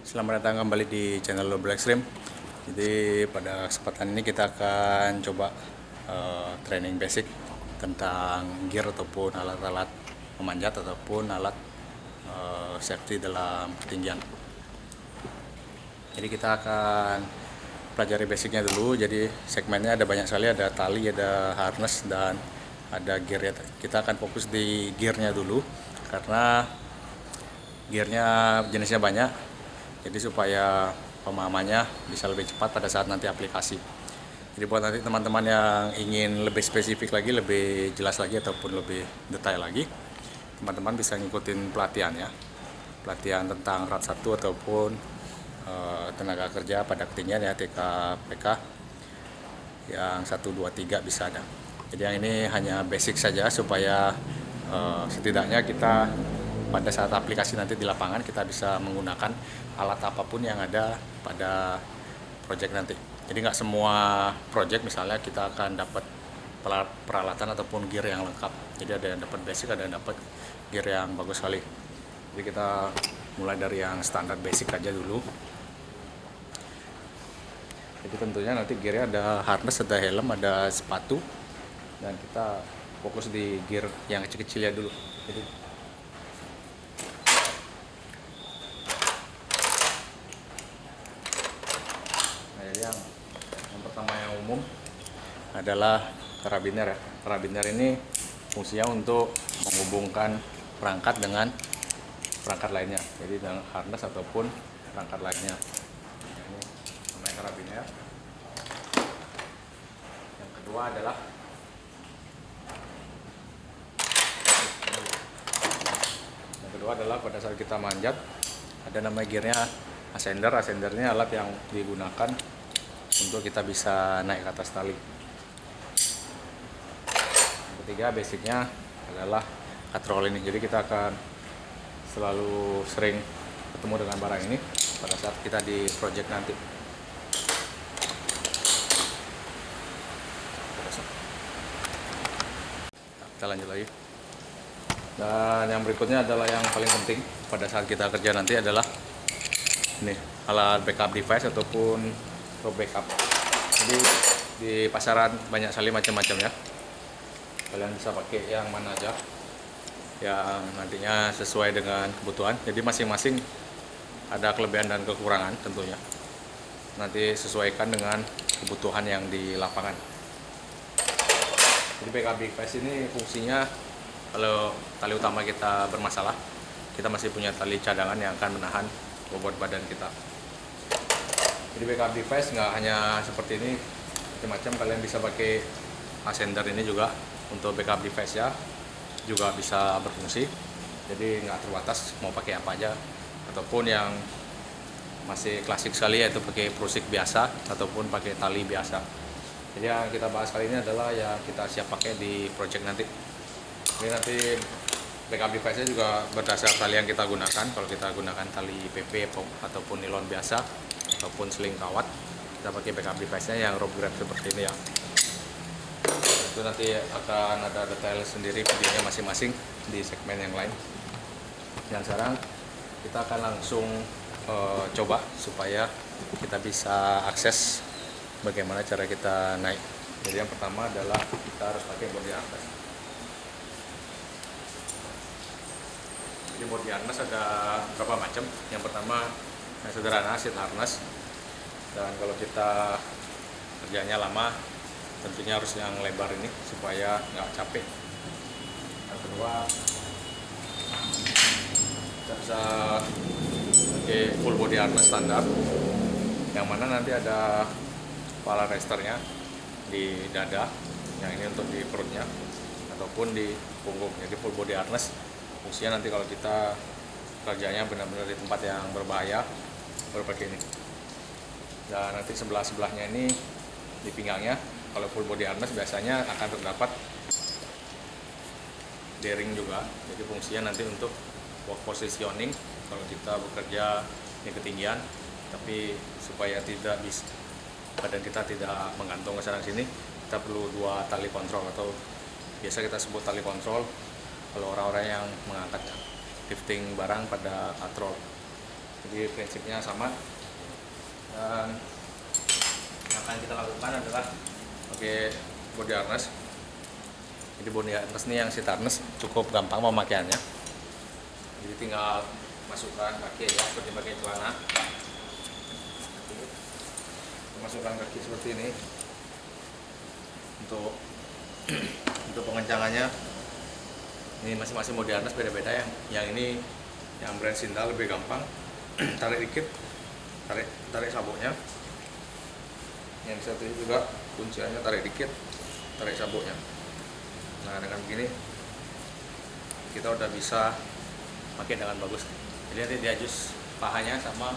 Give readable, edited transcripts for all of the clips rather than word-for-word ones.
Selamat datang kembali di channel Double Extreme. Jadi pada kesempatan ini kita akan coba training basic tentang gear ataupun alat-alat memanjat ataupun alat safety dalam ketinggian. Jadi kita akan pelajari basicnya dulu. Jadi segmennya ada banyak sekali, ada tali, ada harness, dan ada gear. Kita akan fokus di gearnya dulu karena gearnya jenisnya banyak. Jadi supaya pemahamannya bisa lebih cepat pada saat nanti aplikasi. Jadi buat nanti teman-teman yang ingin lebih spesifik lagi, lebih jelas lagi ataupun lebih detail lagi, teman-teman bisa ngikutin pelatihan ya. Pelatihan tentang RAT 1 ataupun tenaga kerja pada ketinggian ya, TKPK yang 1, 2, 3 bisa ada. Jadi yang ini hanya basic saja supaya setidaknya kita pada saat aplikasi nanti di lapangan kita bisa menggunakan alat apapun yang ada pada project nanti. Jadi nggak semua project misalnya kita akan dapat peralatan ataupun gear yang lengkap. Jadi ada yang dapat basic, ada yang dapat gear yang bagus sekali. Jadi kita mulai dari yang standar basic aja dulu. Jadi tentunya nanti gearnya ada harness, ada helm, ada sepatu, dan kita fokus di gear yang kecil-kecil ya dulu. Jadi yang pertama yang umum adalah karabiner ya. Karabiner ini fungsinya untuk menghubungkan perangkat dengan perangkat lainnya. Jadi dengan harness ataupun perangkat lainnya. Ini namanya karabiner. Yang kedua adalah pada saat kita manjat ada namanya gearnya ascender. Ascender ini alat yang digunakan untuk kita bisa naik ke atas tali. Yang ketiga basicnya adalah katrol ini. Jadi kita akan selalu sering ketemu dengan barang ini pada saat kita di project nanti. Kita lanjut lagi. Dan yang berikutnya adalah yang paling penting pada saat kita kerja nanti adalah ini alat backup device ataupun backup. Jadi di pasaran banyak sekali macam-macam ya. Kalian bisa pakai yang mana aja yang nantinya sesuai dengan kebutuhan. Jadi masing-masing ada kelebihan dan kekurangan tentunya. Nanti sesuaikan dengan kebutuhan yang di lapangan. Jadi backup device ini fungsinya kalau tali utama kita bermasalah, kita masih punya tali cadangan yang akan menahan bobot badan kita. Jadi backup device nggak hanya seperti ini, macam-macam. Kalian bisa pakai ascender ini juga untuk backup device ya, juga bisa berfungsi. Jadi nggak terbatas mau pakai apa aja, ataupun yang masih klasik sekali yaitu pakai prusik biasa ataupun pakai tali biasa. Jadi yang kita bahas kali ini adalah yang kita siap pakai di project nanti. Ini nanti backup device-nya juga berdasar tali yang kita gunakan. Kalau kita gunakan tali PP ataupun nilon biasa ataupun seling kawat, kita pakai backup device-nya yang rope grab seperti ini ya. Itu nanti akan ada detail sendiri videonya masing-masing di segmen yang lain. Dan sekarang kita akan langsung coba supaya kita bisa akses bagaimana cara kita naik. Jadi yang pertama adalah kita harus pakai body harness. Jadi body harness ada beberapa macam. Yang pertama yang sederhana, seat harness. Dan kalau kita kerjanya lama, tentunya harus yang lebar ini supaya nggak capek. Yang kedua, kita bisa pakai full body harness standar, yang mana nanti ada kepala resternya di dada, yang ini untuk di perutnya ataupun di punggung. Jadi full body harness fungsinya nanti kalau kita kerjanya benar-benar di tempat yang berbahaya baru pakai ini. Dan nanti sebelah-sebelahnya ini di pinggangnya, kalau full body harness biasanya akan terdapat bearing juga. Jadi fungsinya nanti untuk work positioning kalau kita bekerja di ketinggian, tapi supaya tidak badan kita tidak menggantung ke sana sini, kita perlu dua tali kontrol atau biasa kita sebut tali kontrol kalau orang-orang yang mengangkat lifting barang pada katrol. Jadi prinsipnya sama, dan yang akan kita lakukan adalah pakai body harness. Jadi body harness ini yang seat harness cukup gampang pemakaiannya. Jadi tinggal masukkan kaki ya, seperti pakai celana. Masukkan kaki seperti ini. Untuk pengencangannya ini masing-masing body harness beda-beda. Yang ini yang brand Sinda lebih gampang, tarik dikit, tarik sabuknya. Yang satu ini juga kunciannya tarik dikit, tarik sabuknya. Nah, dengan begini kita udah bisa pakai dengan bagus. Jadi nanti diajus pahanya sama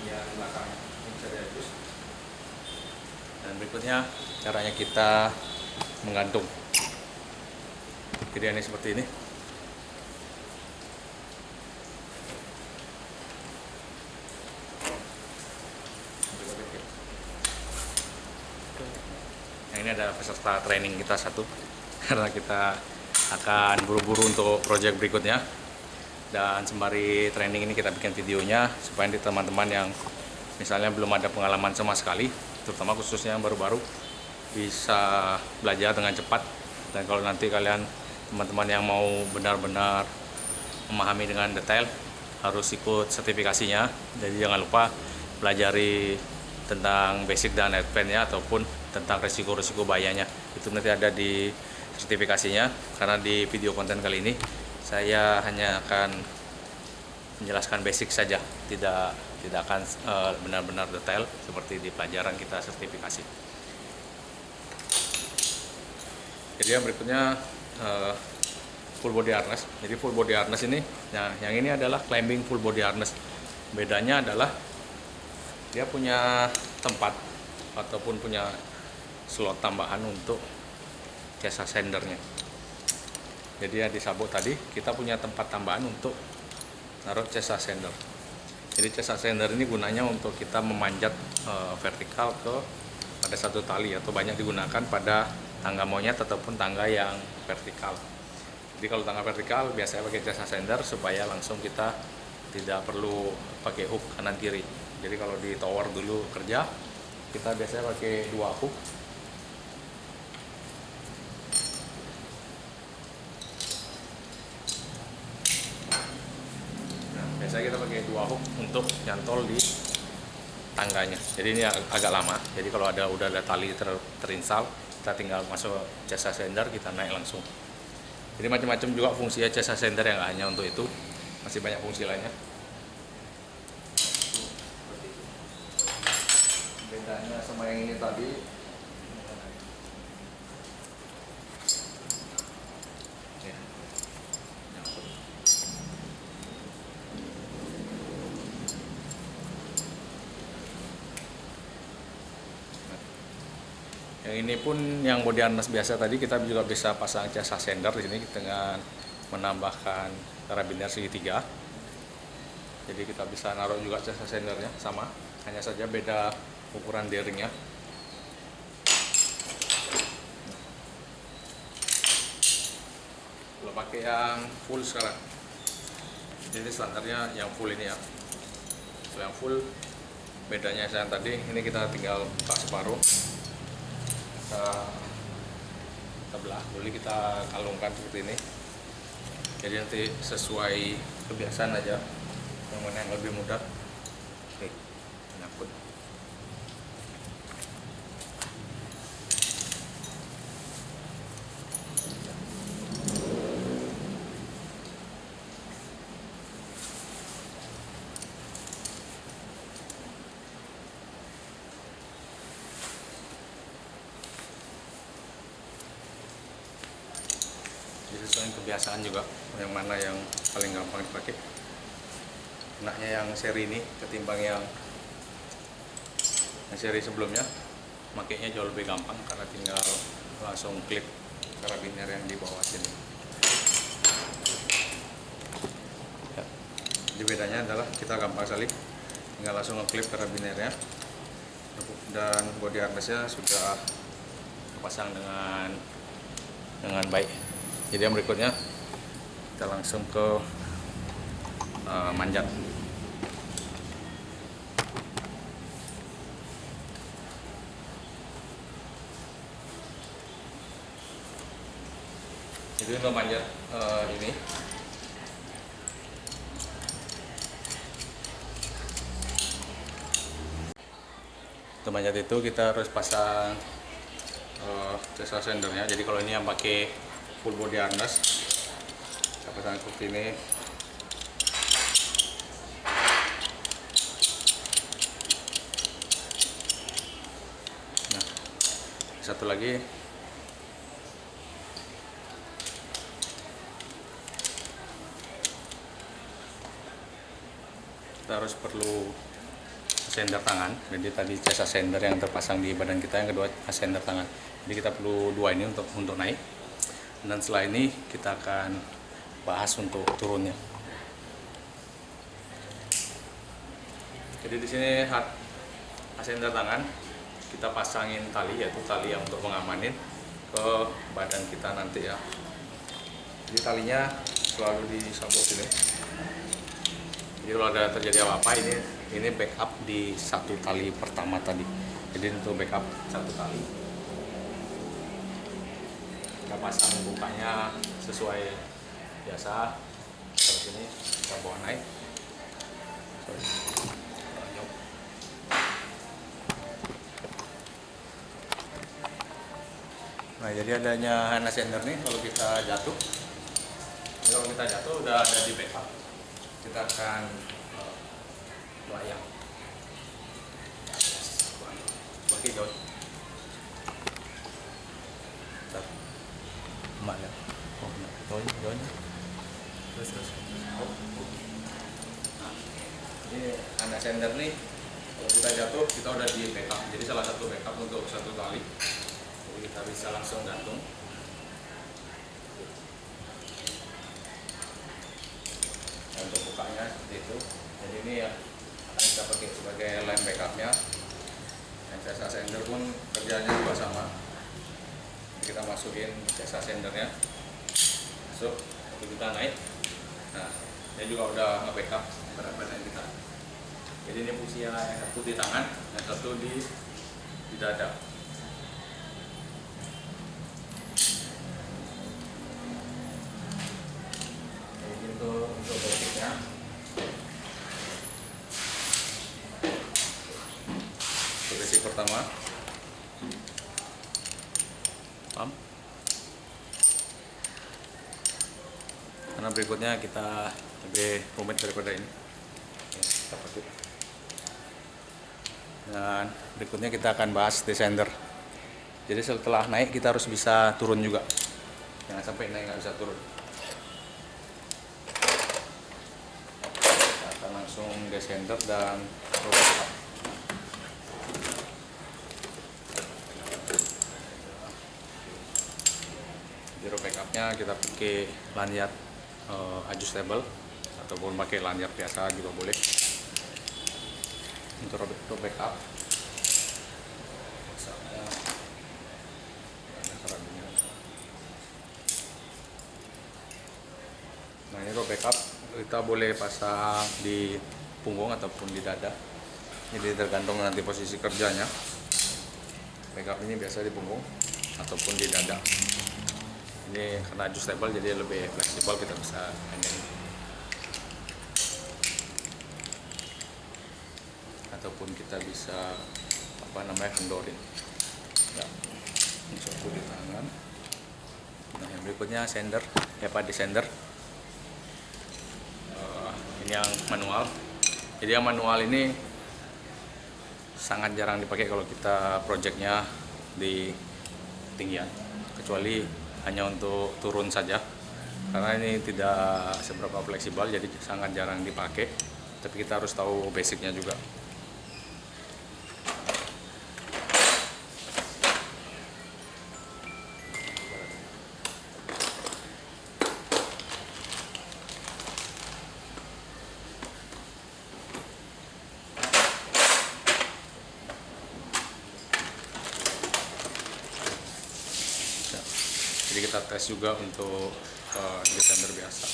yang belakangnya ini bisa diajus. Dan berikutnya caranya kita menggantung. Jadi ini seperti ini. Nah, ini ada peserta training kita satu, karena kita akan buru-buru untuk project berikutnya. Dan sembari training ini kita bikin videonya supaya teman-teman yang misalnya belum ada pengalaman sama sekali, terutama khususnya yang baru-baru, bisa belajar dengan cepat. Dan kalau nanti kalian teman-teman yang mau benar-benar memahami dengan detail, harus ikut sertifikasinya. Jadi jangan lupa pelajari tentang basic dan advance-nya, ataupun tentang resiko-resiko bahayanya. Itu nanti ada di sertifikasinya. Karena di video konten kali ini saya hanya akan menjelaskan basic saja, tidak akan benar-benar detail seperti di pelajaran kita sertifikasi. Jadi yang berikutnya full body harness. Jadi full body harness ini, nah yang ini adalah climbing full body harness. Bedanya adalah dia punya tempat ataupun punya slot tambahan untuk chest ascendernya. Jadi ya di sabuk tadi kita punya tempat tambahan untuk naruh chest ascender. Jadi chest ascender ini gunanya untuk kita memanjat vertikal pada satu tali, atau banyak digunakan pada tangga monyet ataupun tangga yang vertikal. Jadi kalau tangga vertikal biasanya pakai chest ascender supaya langsung kita tidak perlu pakai hook kanan kiri. Jadi kalau di tower dulu kerja, kita biasanya pakai 2 hook. Nah, biasanya kita pakai 2 hook untuk nyantol di tangganya. Jadi ini agak lama. Jadi kalau udah ada tali terinstal, kita tinggal masuk chest ascender, kita naik langsung. Jadi macam-macam juga fungsi chest ascender, yang nggak hanya untuk itu, masih banyak fungsi lainnya. Bedanya sama yang ini tadi, yang ini pun yang body harness biasa tadi, kita juga bisa pasang chest ascender di sini dengan menambahkan karabiner segitiga. Jadi kita bisa naruh juga chest ascendernya sama, hanya saja beda ukuran D-ringnya. Kalau pakai yang full sekarang, jadi standarnya yang full ini ya. Kalau yang full, bedanya saya tadi, ini kita tinggal buka separuh, kita belah, boleh kita kalungkan seperti ini. Jadi nanti sesuai kebiasaan aja, yang mana yang lebih mudah. Oke, nyangkut. Jadi sesuai kebiasaan juga, yang mana yang paling gampang dipakai. Enaknya yang seri ini ketimbang yang seri sebelumnya, makainya jauh lebih gampang karena tinggal langsung klik karabiner yang di bawah sini. Ya. Jadi bedanya adalah kita gampang sekali, tinggal langsung ngeklik karabinernya, dan body harnessnya sudah terpasang dengan baik. Jadi yang berikutnya kita langsung ke manjat. Jadi untuk manjat ini, untuk manjat itu kita harus pasang chest sendernya. Jadi kalau ini yang pakai full body harness, kita pasang seperti ini. Nah, satu lagi, kita harus perlu ascender tangan. Jadi tadi chest ascender yang terpasang di badan kita, yang kedua ascender tangan. Jadi kita perlu dua ini untuk naik. Dan setelah ini kita akan bahas untuk turunnya. Jadi di sini ascender tangan kita pasangin tali, yaitu tali yang untuk mengamanin ke badan kita nanti ya. Jadi talinya selalu disabuk sini. Jadi kalau ada terjadi apa-apa, ini backup di satu tali pertama tadi. Jadi untuk backup satu tali, kita pasang bukanya sesuai biasa seperti ini. Kita bawa naik. Nah, jadi adanya hand ascender nih, kalau kita jatuh, udah ada di backup. Kita akan melayang bagi jauh mana terus ini hand ascender nih, kalau kita jatuh kita udah di backup. Jadi salah satu backup untuk satu tali, jadi kita bisa langsung gantung. Untuk bukanya seperti itu. Jadi ini ya akan kita pakai sebagai lem backupnya. Dan chest ascender pun kerjanya juga sama. Kita masukin chest ascendernya, masuk, lalu kita naik. Nah, ini juga udah nge-backup berat badan kita. Jadi ini fungsinya, yang satu di tangan, yang satu di dada. Untuk basicnya, basic pertama pump, karena berikutnya kita lebih rumit daripada ini. Kita pakai. Dan berikutnya kita akan bahas descender. Jadi setelah naik kita harus bisa turun juga, jangan sampai naik nggak bisa turun. Langsung descender dan roll up. Di roll backupnya kita pakai lanyard adjustable ataupun pakai lanyard biasa juga boleh. Untuk roll backup, nah ini roll backup kita boleh pasang di punggung ataupun di dada. Jadi tergantung nanti posisi kerjanya. Backup ini biasa di punggung ataupun di dada. Ini karena adjustable jadi lebih fleksibel, kita bisa handle. Ataupun kita bisa kendorin. Ya, ini satu di tangan. Nah yang berikutnya sender, descender. Ini yang manual. Jadi yang manual ini sangat jarang dipakai kalau kita projectnya di ketinggian, kecuali hanya untuk turun saja, karena ini tidak seberapa fleksibel, jadi sangat jarang dipakai. Tapi kita harus tahu basicnya juga. Jadi kita tes juga untuk descender biasa.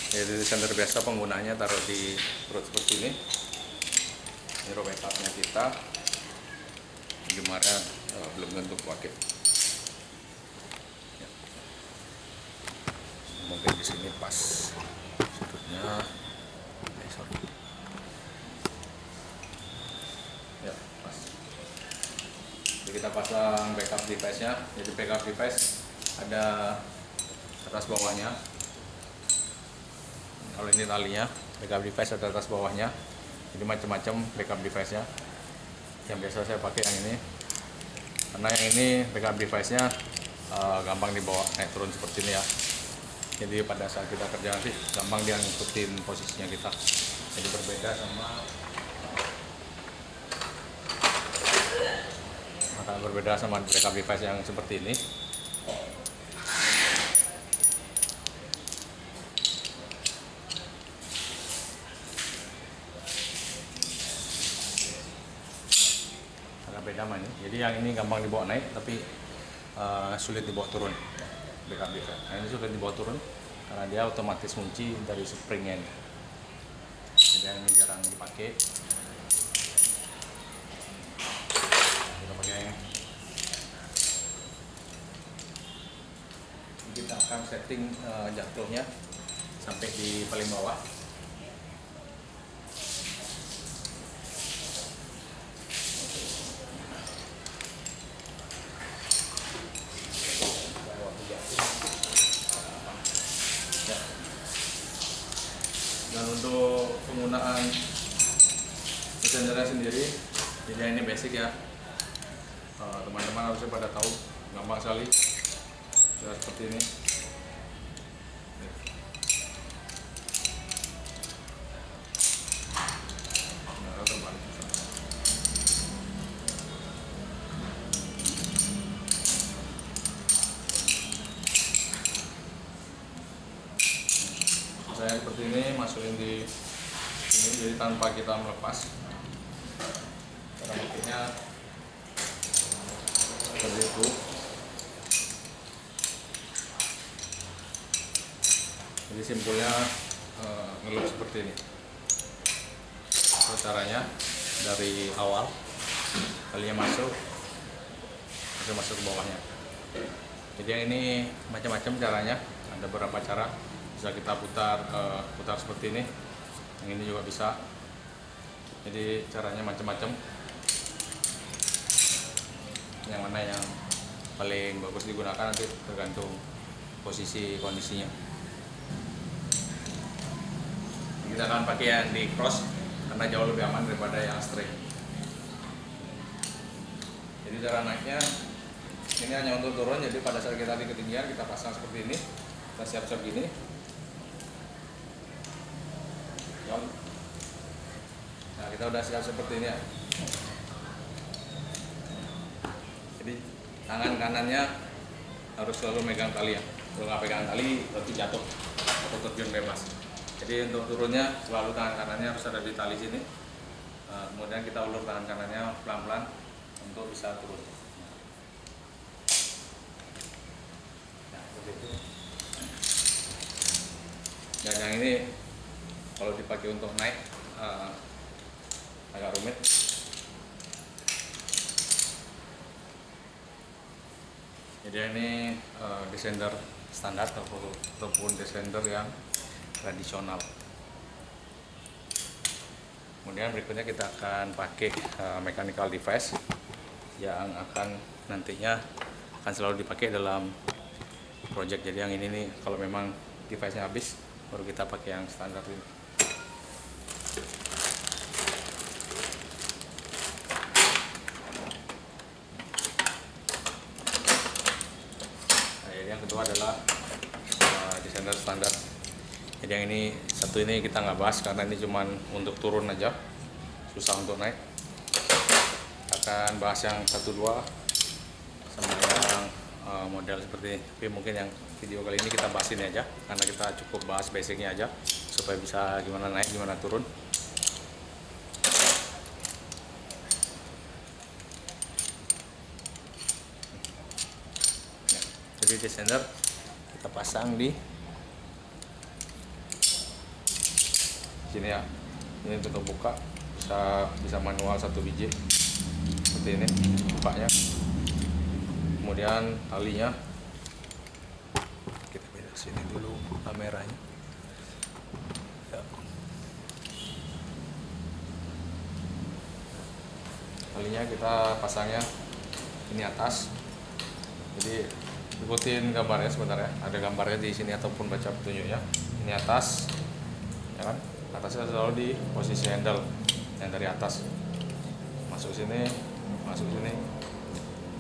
Jadi descender biasa penggunanya taruh di perut seperti ini. Ini roll backupnya kita. gemarnya belum tentu pakai. Ya. Mungkin di sini pas sudutnya. Sorry. Ya, pas. Jadi kita pasang backup device-nya. Jadi backup device ada atas bawahnya. Kalau ini talinya, backup device ada atas bawahnya. Jadi macam-macam backup device-nya. Yang biasa saya pakai yang ini, karena yang ini backup device-nya gampang dibawa naik turun seperti ini ya. Jadi pada saat kita kerja nanti gampang dia ngikutin posisinya kita. Jadi berbeda sama backup device yang seperti ini. Agak beda mah ini. Jadi yang ini gampang dibawa naik, tapi sulit dibawa turun. Backup device. Nah, ini sulit dibawa turun karena dia otomatis kunci dari springnya ini. Jadi yang ini jarang dipakai. Kita pakai yang ini. Kita akan setting jatuhnya sampai di paling bawah. Dan untuk penggunaan extendernya sendiri, jadi ini basic ya, teman-teman harusnya pada tahu, gampang sekali ya, seperti ini. Saya seperti ini, masukin di sini, jadi tanpa kita melepas. Cara pakainya seperti itu. Jadi simpulnya ngelup seperti ini. So, caranya dari awal talinya masuk ke bawahnya. Jadi yang ini macam-macam caranya, ada beberapa cara. Bisa kita putar seperti ini, yang ini juga bisa. Jadi caranya macam-macam. Yang mana yang paling bagus digunakan nanti tergantung posisi kondisinya. Kita akan pakai yang di cross karena jauh lebih aman daripada yang straight. Jadi cara naiknya ini hanya untuk turun. Jadi pada saat kita di ketinggian kita pasang seperti ini, kita siap-siap gini. Nah, kita udah siap seperti ini ya. Jadi tangan kanannya harus selalu megang tali ya. Kalau nggak pegang tali berarti jatuh atau terjun bebas. Jadi untuk turunnya selalu tangan kanannya harus ada di tali sini. Kemudian kita ulur tangan kanannya pelan-pelan untuk bisa turun. Nah, seperti itu. Dan yang ini kalau dipakai untuk naik agak rumit. Jadi ini descender standar ataupun descender yang tradisional. Kemudian berikutnya kita akan pakai mechanical device yang akan nantinya akan selalu dipakai dalam project. Jadi yang ini nih kalau memang device-nya habis baru kita pakai yang standar ini. Yang kedua adalah descender standar. Jadi yang ini satu ini kita nggak bahas karena ini cuma untuk turun aja, susah untuk naik. Akan bahas yang 1-2 sama yang model seperti ini. Tapi mungkin yang video kali ini kita bahas ini aja karena kita cukup bahas basicnya aja supaya bisa gimana naik gimana turun. Jadi descender kita pasang di sini ya. Ini untuk buka bisa manual 1 biji seperti ini bukanya. Kemudian talinya kita bedah sini dulu kameranya. Ya. Talinya kita pasangnya ini atas. Jadi ikutin gambarnya sebentar ya. Ada gambarnya di sini ataupun baca petunjuknya. Ini atas, ya kan? Atasnya selalu di posisi handle yang dari atas. Masuk sini,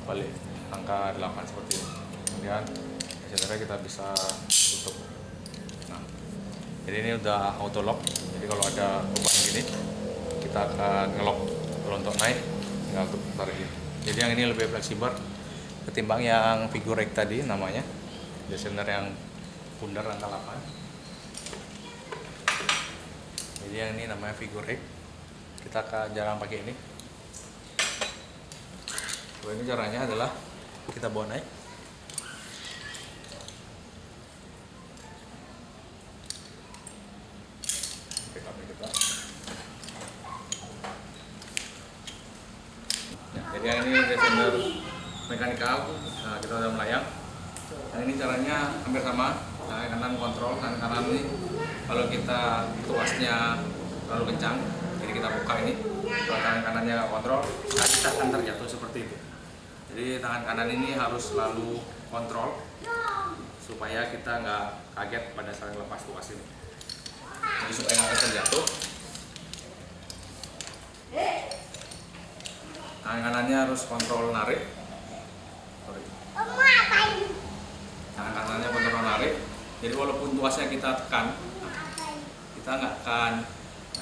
balik angka 8 seperti ini. Kemudian sendernya kita bisa tutup. Nah, jadi ini udah auto lock. Jadi kalau ada lubang gini, kita akan ngelock. Kalau untuk naik, tinggal tarik ini. Jadi yang ini lebih fleksibel ketimbang yang figure eight tadi namanya. Sender yang bundar angka 8. Jadi yang ini namanya figure eight. Kita akan jarang pakai ini. Kalau ini caranya adalah kita bawa naik. Kita. Ya, jadi yang ini descender mekanikal. Nah, kita udah melayang. Yang ini caranya hampir sama. Tangan kanan kontrol, tangan kanan ini kalau kita tuasnya terlalu kencang, jadi kita buka ini. Kalau tangan kanannya kontrol, kita akan terjatuh seperti itu. Jadi tangan kanan ini harus selalu kontrol supaya kita nggak kaget pada saat lepas tuas ini. Jadi supaya nggak terjatuh, tangan kanannya harus kontrol narik. Tangan kanannya kontrol narik. Jadi walaupun tuasnya kita tekan, kita nggak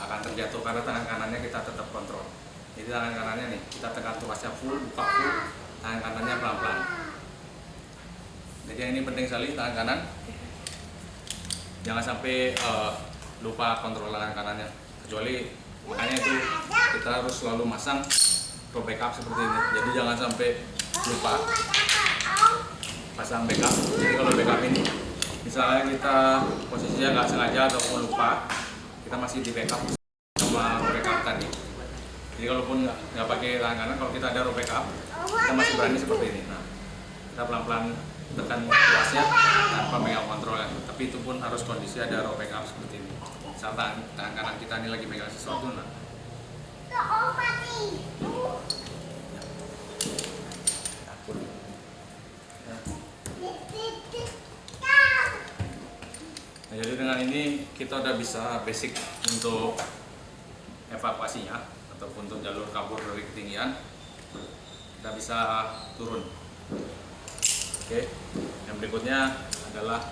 akan terjatuh karena tangan kanannya kita tetap kontrol. Jadi tangan kanannya nih kita tekan tuasnya full, buka full, tangan kanannya pelan-pelan. Jadi yang ini penting sekali tangan kanan. Jangan sampai lupa kontrol tangan kanannya. Kecuali makanya itu kita harus selalu masang pro backup seperti ini. Jadi jangan sampai lupa pasang backup. Jadi kalau backup ini misalnya kita posisinya nggak sengaja ataupun lupa, kita masih di backup sama backup tadi. Jadi kalaupun nggak pakai tangan kanan, kalau kita ada row backup, kita masih berani seperti ini. Nah, kita pelan-pelan tekan tuasnya tanpa megang kontrolnya. Tapi itu pun harus kondisi ada row backup seperti ini. Saat tangan kanan kita ini lagi megang sesuatu, nah. Nah, jadi dengan ini kita udah bisa basic untuk evakuasinya ataupun untuk jalur kabur dari ketinggian. Kita bisa turun. Oke, yang berikutnya adalah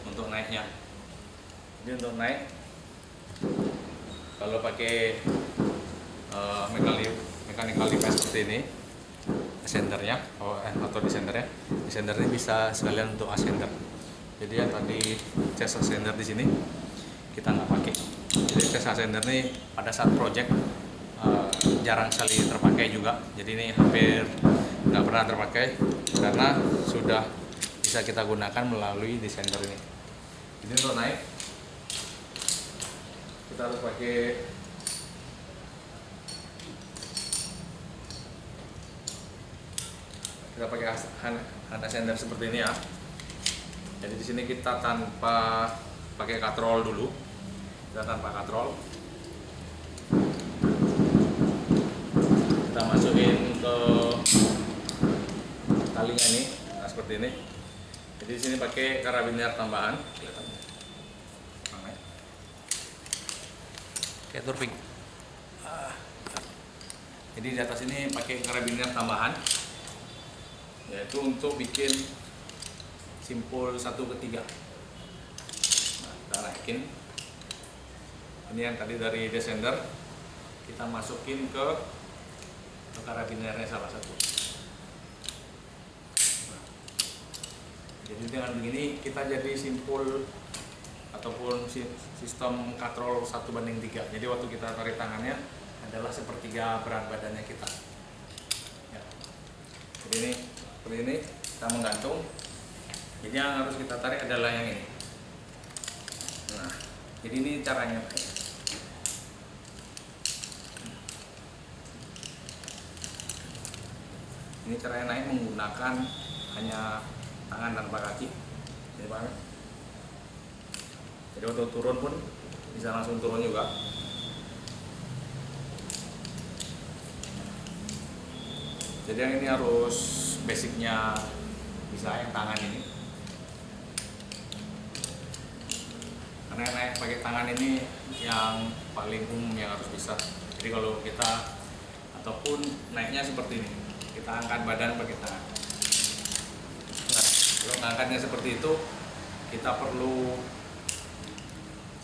untuk naiknya. Jadi untuk naik, kalau pakai mechanical device seperti ini, ascendernya atau descendernya, descender ini bisa sekalian untuk ascender. Jadi yang tadi chest ascender di sini kita nggak pakai. Jadi chest ascender ini pada saat project jarang sekali terpakai juga. Jadi ini hampir nggak pernah terpakai karena sudah bisa kita gunakan melalui descender ini. Jadi untuk naik kita harus pakai hand ascender seperti ini ya. Jadi di sini kita tanpa pakai katrol dulu, kita tanpa katrol, kita masukin ke talinya ini, nah seperti ini. Jadi di sini pakai karabiner tambahan, kayak turping. Jadi di atas ini pakai karabiner tambahan, yaitu untuk bikin simpul 1/3. Nah, kita naikin. Ini yang tadi dari descender, kita masukin ke karabinernya salah satu. Nah, jadi dengan begini kita jadi simpul ataupun sistem katrol 1/3. Jadi waktu kita tarik tangannya adalah sepertiga berat badannya kita. Ya. Jadi ini seperti ini kita menggantung. Jadi yang harus kita tarik adalah yang ini. Nah, jadi ini caranya. Ini caranya naik menggunakan hanya tangan tanpa kaki. Jadi paham ya? Jadi untuk turun pun bisa langsung turun juga. Jadi yang ini harus basicnya bisa yang tangan ini. Karena yang naik pakai tangan ini yang paling umum yang harus bisa. Jadi kalau kita ataupun naiknya seperti ini, kita angkat badan pakai tangan. Nah, kalau ngangkatnya seperti itu, kita perlu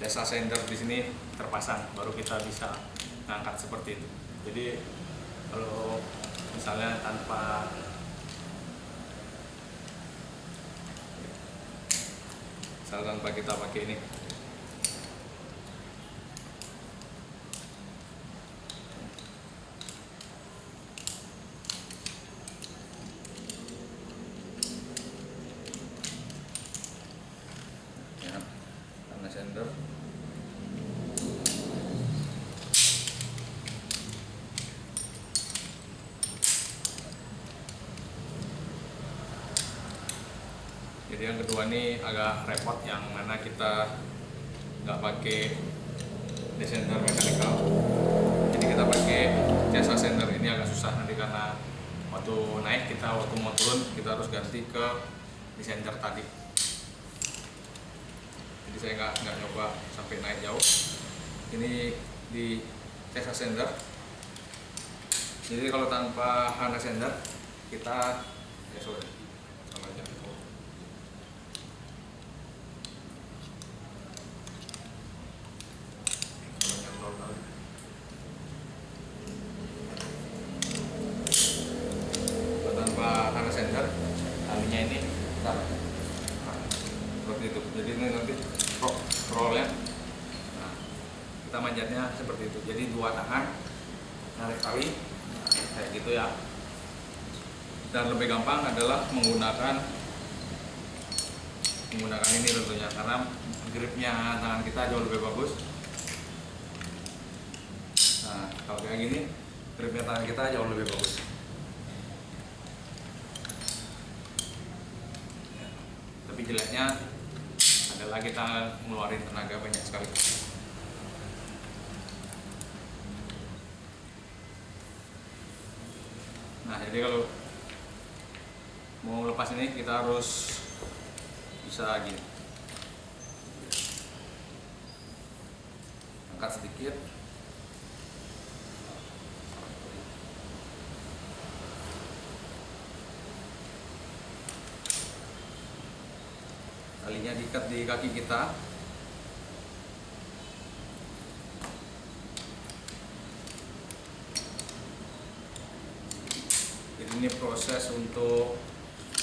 jasa sender di sini terpasang, baru kita bisa ngangkat seperti itu. Jadi kalau misalnya tanpa kita pakai ini, ya, karena sender. Jadi yang kedua ini agak repot, yang mana kita nggak pakai descender mechanical. Jadi kita pakai jasa sender ini agak susah nanti, karena waktu naik waktu mau turun kita harus ganti ke descender tadi. Jadi saya nggak nyoba sampai naik jauh. Ini di jasa sender. Jadi kalau tanpa harness sender kita sama aja. Tanpa harness sender, talinya ini sama seperti itu. Jadi ini nanti rollnya, nah, kita manjatnya seperti itu. Jadi dua tangan narik tali, nah, kayak gitu ya. Dan lebih gampang adalah menggunakan ini tentunya, karena gripnya tangan kita jauh lebih bagus. Nah, kalau kayak gini gripnya tangan kita jauh lebih bagus. Tapi jeleknya adalah kita ngeluarin tenaga banyak sekali. Nah, jadi kalau mau lepas ini kita harus bisa gini, angkat sedikit, talinya diikat di kaki kita. Jadi ini proses untuk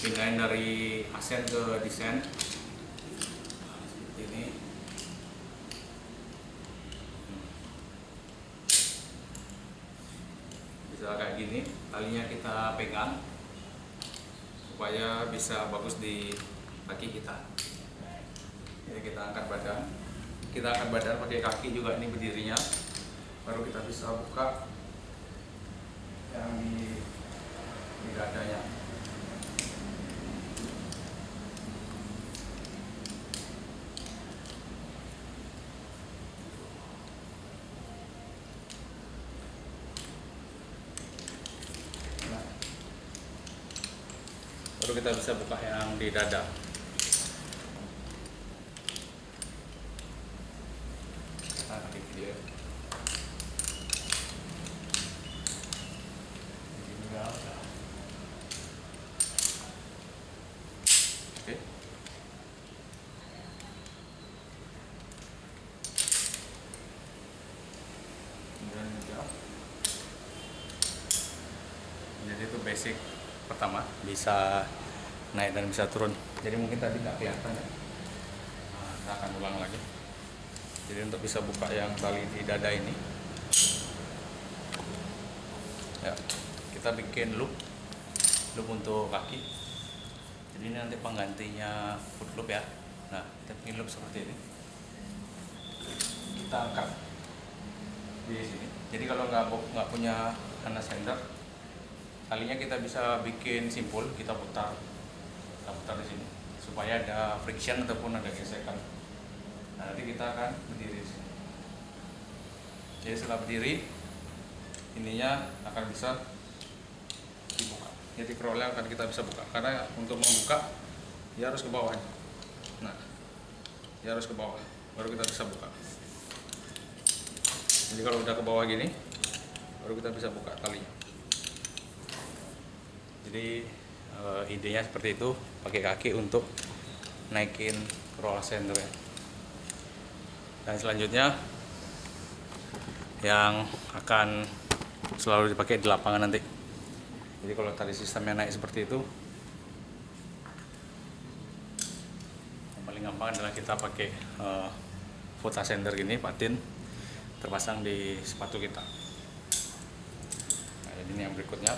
pindahin dari asen ke desain. Seperti ini. Bisa kayak gini, talinya kita pegang supaya bisa bagus di kaki kita. Jadi kita angkat badan pakai kaki juga, ini berdirinya, baru kita bisa buka yang di dadanya. Baru kita bisa buka yang di dada. Video. Oke. Jadi itu basic pertama, bisa naik dan bisa turun. Jadi mungkin tadi nggak kelihatan ya. Nah, kita akan ulang lagi. Jadi untuk bisa buka yang tali di dada ini, ya, kita bikin loop untuk kaki. Jadi ini nanti penggantinya foot loop ya. Nah, kita bikin loop seperti ini. Kita angkat di sini. Jadi kalau nggak punya harness sender, talinya kita bisa bikin simpul, kita putar di sini supaya ada friction ataupun ada gesekan. Nah, nanti kita akan berdiri di sini. Jadi setelah berdiri, ininya akan bisa dibuka. Jadi scrollnya akan kita bisa buka. Karena untuk membuka, dia harus ke bawah. Nah, dia harus ke bawah, baru kita bisa buka. Jadi kalau udah ke bawah gini, baru kita bisa buka talinya. Jadi idenya seperti itu, pakai kaki untuk naikin roll center. Dan selanjutnya yang akan selalu dipakai di lapangan nanti. Jadi kalau tali sistemnya naik seperti itu, yang paling gampang adalah kita pakai Volta center gini, patin terpasang di sepatu kita. Nah, jadi ini yang berikutnya.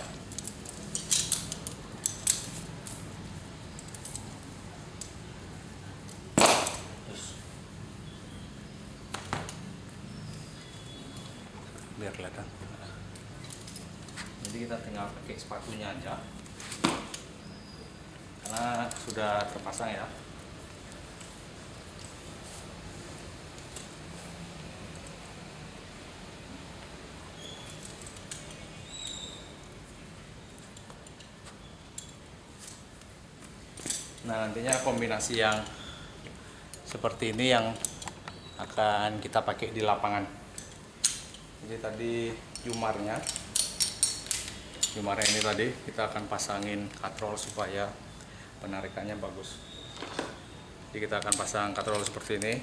Biar kelihatan. Jadi kita tinggal pakai sepatunya aja, karena sudah terpasang ya. Nah, nantinya kombinasi yang seperti ini yang akan kita pakai di lapangan. Jadi tadi jumarnya ini tadi kita akan pasangin katrol supaya penarikannya bagus. Jadi kita akan pasang katrol seperti ini.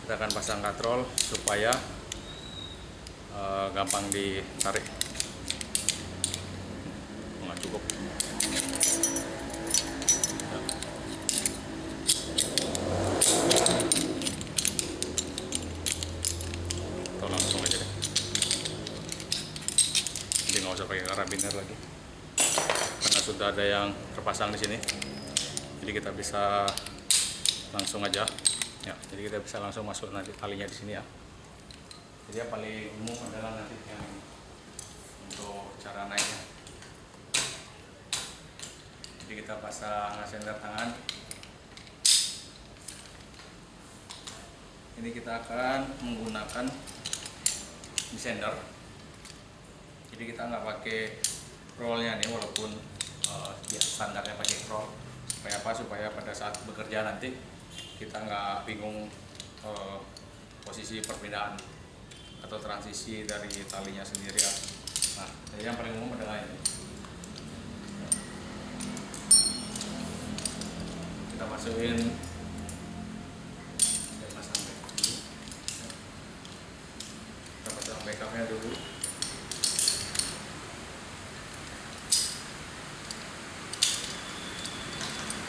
Kita akan pasang katrol supaya gampang ditarik. Nggak cukup. Atau langsung aja deh. Jadi nggak usah pakai karabiner lagi, karena sudah ada yang terpasang di sini. Jadi kita bisa langsung aja. Ya, jadi kita bisa langsung masuk nanti talinya di sini ya. Jadi yang paling umum adalah nanti yang untuk cara naiknya. Jadi kita pasang sender tangan. Ini kita akan menggunakan sender. Jadi kita nggak pakai rollnya nih, walaupun ya standarnya pakai roll. Supaya apa? Supaya pada saat bekerja nanti kita nggak bingung posisi perpindahan atau transisi dari talinya sendiri ya. Nah, jadi yang paling umum adalah ini. Kita masukin, kita pasang backupnya dulu.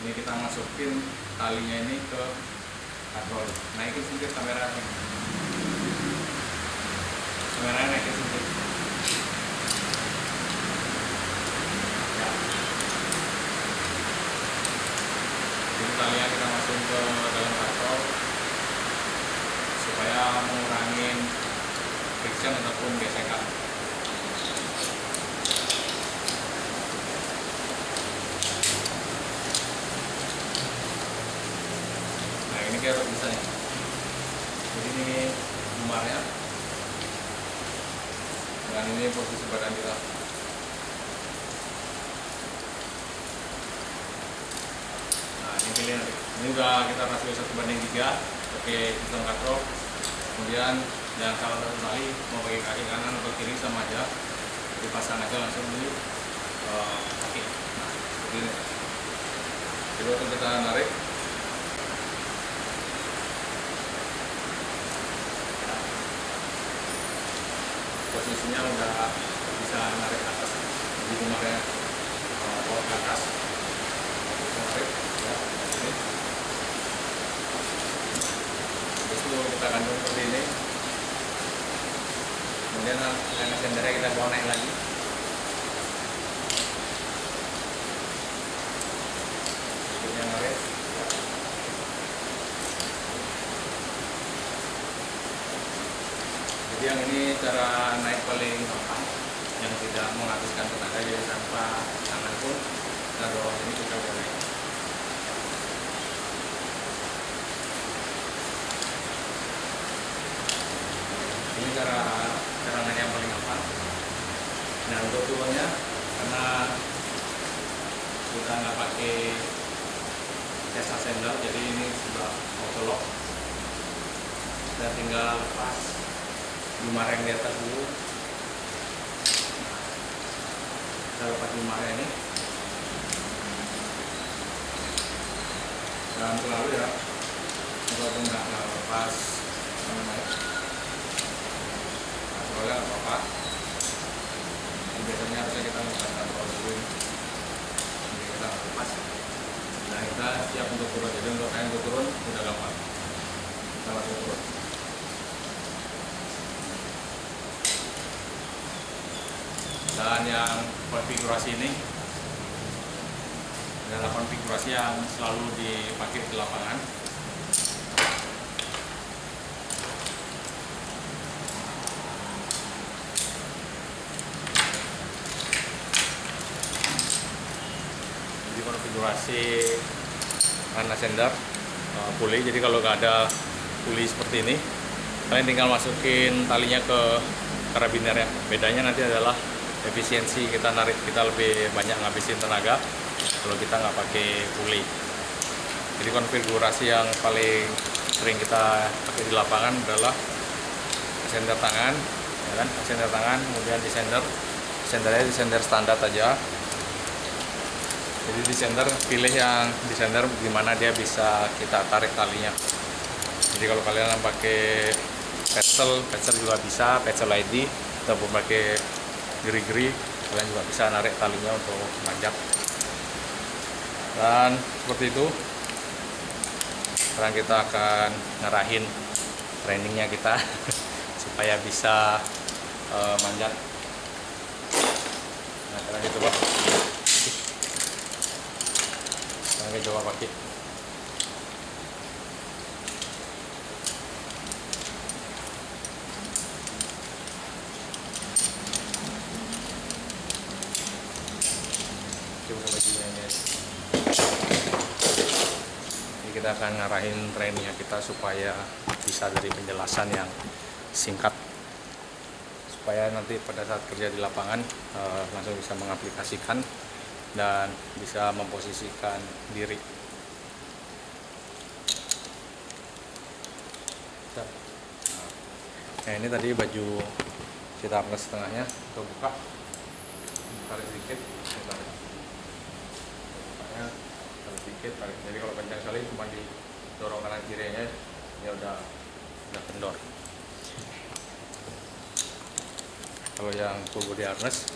Ini kita masukin talinya ini ke katrol. Naikin sedikit kameranya. Kameranya naikin sedikit. Ya. Jadi talinya kita masukin ke dalam katrol supaya mengurangi friction ataupun gesekan. Ini kayak bisa nih. Jadi ini jumarnya, dan ini posisi badan kita. Nah, ini pilih nanti. Ini udah kita kasih 1:3 pakai sistem katrol. Kemudian jangan salah satu tali, mau pakai kaki kanan atau kiri sama aja. Dipasang aja langsung di kaki. Nah, seperti ini. Jadi waktu kita narik, posisinya udah bisa narik ke atas. Jadi kemarin bawa ke atas, narik ya, ini. Terus itu kita gantung seperti ini. Kemudian yang sendernya kita bawa naik lagi. Berikutnya narik. Ini cara naik paling gampang yang tidak menghabiskan tenaga, jadi tanpa tangan pun kita dorong ini kita udah naik. Ini cara naik yang paling gampang. Nah untuk turunnya, karena kita nggak pakai tes ascender, jadi ini sudah auto lock. Kita tinggal lepas 5 rem di atas dulu. Kita lepas 5 rem ini dan selalu ya, walaupun nggak lepas naik, nah soalnya nggak apa-apa. Biasanya harusnya kita menggunakan power swing, jadi kita lepas. Nah kita siap untuk turun, jadi untuk naik untuk turun udah gampang, kita langsung turun. Dan yang konfigurasi ini adalah konfigurasi yang selalu dipakai di lapangan. Jadi konfigurasi ascender pulley. Jadi kalau nggak ada pulley seperti ini, kalian tinggal masukin talinya ke karabiner ya. Bedanya nanti adalah efisiensi kita narik, kita lebih banyak ngabisin tenaga kalau kita nggak pakai pulley. Jadi konfigurasi yang paling sering kita pakai di lapangan adalah ascender tangan, ya kan? Ascender tangan, kemudian descendernya descender standar aja. Jadi descender, pilih yang descender dimana dia bisa kita tarik talinya. Jadi kalau kalian pakai pedal juga bisa, pedal ID, ataupun pakai geri-geri, kalian juga bisa narik talinya untuk manjat. Dan seperti itu, sekarang kita akan ngarahin trainingnya kita supaya bisa manjat. Nah sekarang kita coba, pakai. Ini kita akan ngarahin trainingnya kita supaya bisa dari penjelasan yang singkat, supaya nanti pada saat kerja di lapangan langsung bisa mengaplikasikan dan bisa memposisikan diri. Nah ini tadi baju kita angkat setengahnya, kita buka sedikit, tarik sedikit, tarik. Jadi kalau kencang sekali cuma didorong kanan kirinya, ya udah kendor. Kalau yang full body harness,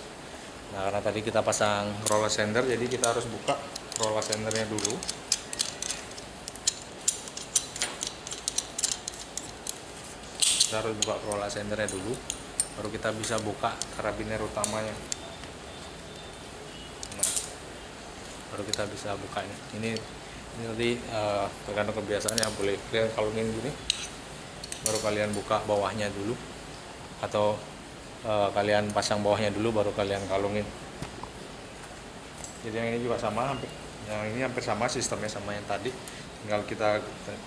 nah karena tadi kita pasang roll ascender, jadi kita harus buka roll ascendernya dulu. Kita harus buka roll ascendernya dulu, baru kita bisa buka karabiner utamanya. Nah, baru kita bisa buka ini tadi tergantung kebiasaannya, boleh kalian kalungin gini, baru kalian buka bawahnya dulu, atau kalian pasang bawahnya dulu baru kalian kalungin. Jadi yang ini juga sama, yang ini hampir sama sistemnya sama yang tadi, tinggal kita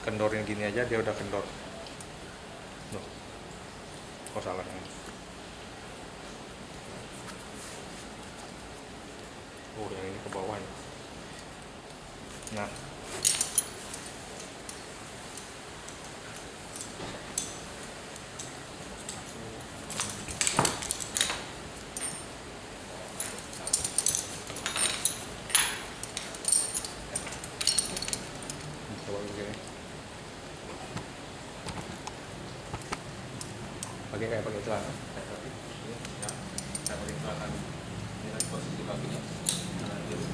kendorin gini aja, dia udah kendor. Loh, kok salah ini? Oh, yang ini ke bawah ya. Nah, coba begini. Pakai celana. Ya, saya pakai celana. Ini kan posisi kakinya. Kanan kiri.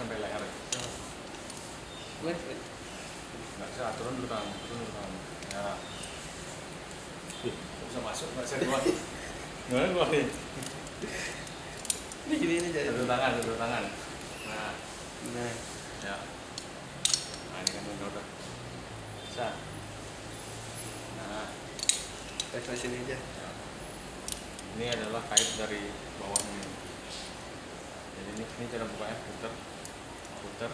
sampai leher. Wait. Nggak bisa, turun dulu tangan. Ya. Bisa masuk, nggak bisa keluar. Gimana keluarin? Ini gini jadi. Satu tangan. Nah, Nah, ya. Nah, ini kan udah. Bisa. Nah, tes sini aja. ya. Ini adalah kait dari bawah ini. Jadi ini cara bukanya, putar,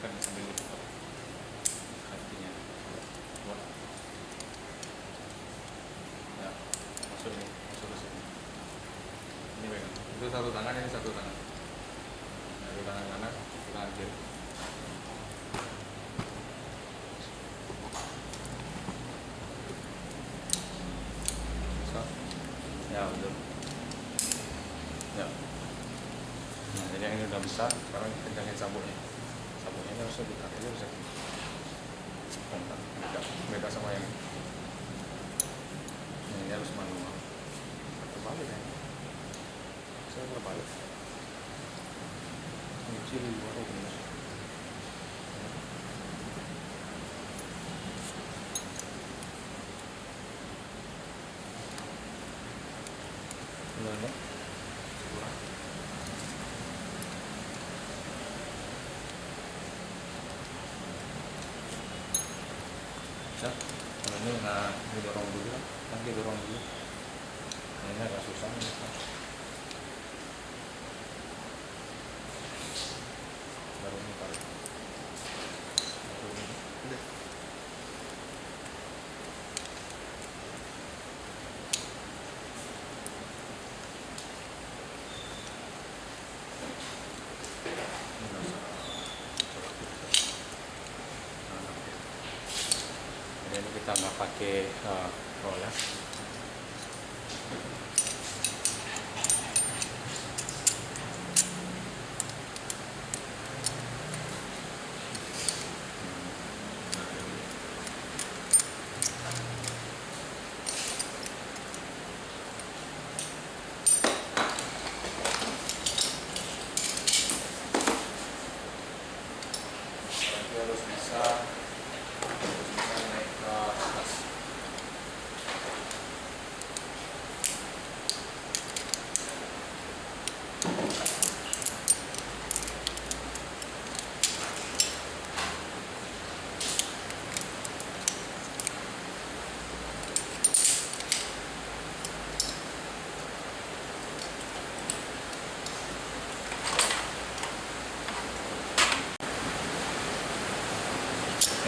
kan sambil diputar. Kakinya, buat. Ya, masuk ke sini. Ini pegang. Itu satu tangan, ini satu tangan. Satu tangan kanan, satu tangan kiri. Bisa. Ya, betul. Ya. Nah, jadi yang ini udah besar, sekarang kencangin sabuknya. Sabuknya ini harusnya ditarik aja bisa. Bentar, beda sama yang ini harus manual. Terbalik ya. Saya terbalik. Kunci di luar benar. Benar. Bisa. Kalau ini didorong dulu, Nah, ini agak susah nih. Baru ini tarik. Udah. Ini kita nggak pakai roller. Harus bisa naik ke atas.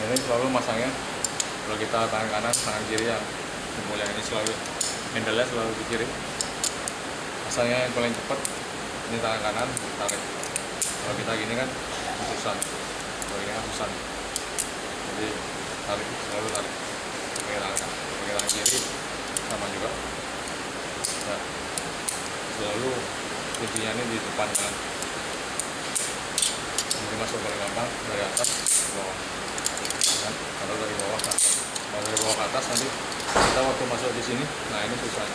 Ini selalu masangnya, kalau kita tangan kanan, tangan kiri yang mulia ini selalu handle-nya selalu di kiri. Masangnya yang paling cepat ini tangan kanan, tarik. Kalau kita gini kan susah, kalau ini kan susah. Jadi selalu tarik. Pakai tangan kiri sama juga. Nah, selalu kuncinya ini di depan kan. Ini masuk paling gampang dari atas ke bawah. Kalau dari bawah ke atas, kalau dari bawah ke atas nanti kita waktu masuk di sini, nah ini susah.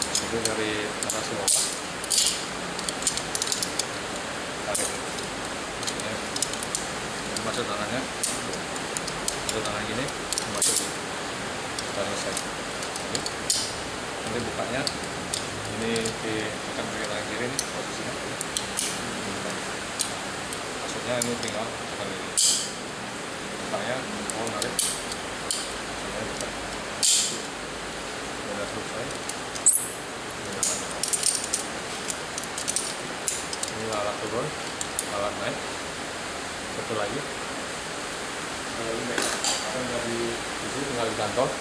Jadi dari atas ke bawah, tarik. Ini masuk tangannya, masuk tangan gini, masuk gini, sudah selesai. Nanti bukanya, ini akan pakai tangan kiri nih posisinya. Ini tinggal tekan ini, bukanya mau narik, saya buka, sudah selesai. Ini alat turun, alat naik, satu lagi. Kalau ini tinggal di sini, tinggal di kantong.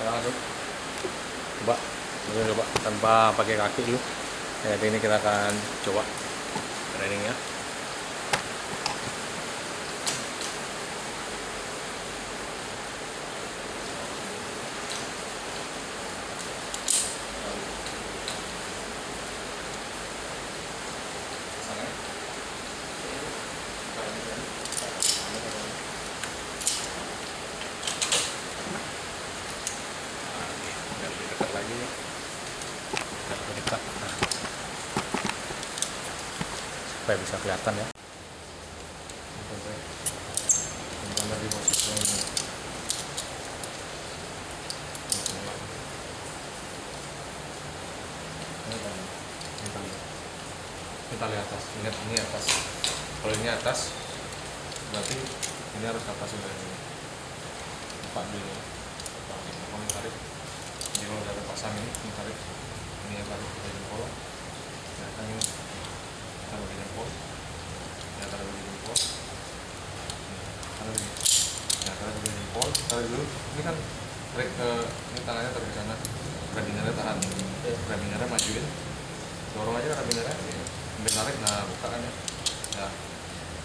Langsung coba tanpa pakai kaki dulu. Ya, ini kita akan coba training ya. supaya bisa kelihatan ya. Sampai di posisi ini. Ini tali atas, ingat ini atas. Kalau ini atas, berarti ini harus atas sudah ini. Buka dulu. Kamu tarik. Jadi kalau udah pasang ini tarik. Ini yang tarik ke jempol. Ya kan ini taruh di jempol. Ya taruh di jempol. Taruh di. Ya taruh di jempol. Taruh dulu. Ini kan tarik ke ini tangannya tarik ke sana. Kerabinernya tahan. Kerabinernya majuin. Dorong aja kerabinernya. Ambil tarik, nah buka kan ya. Ya.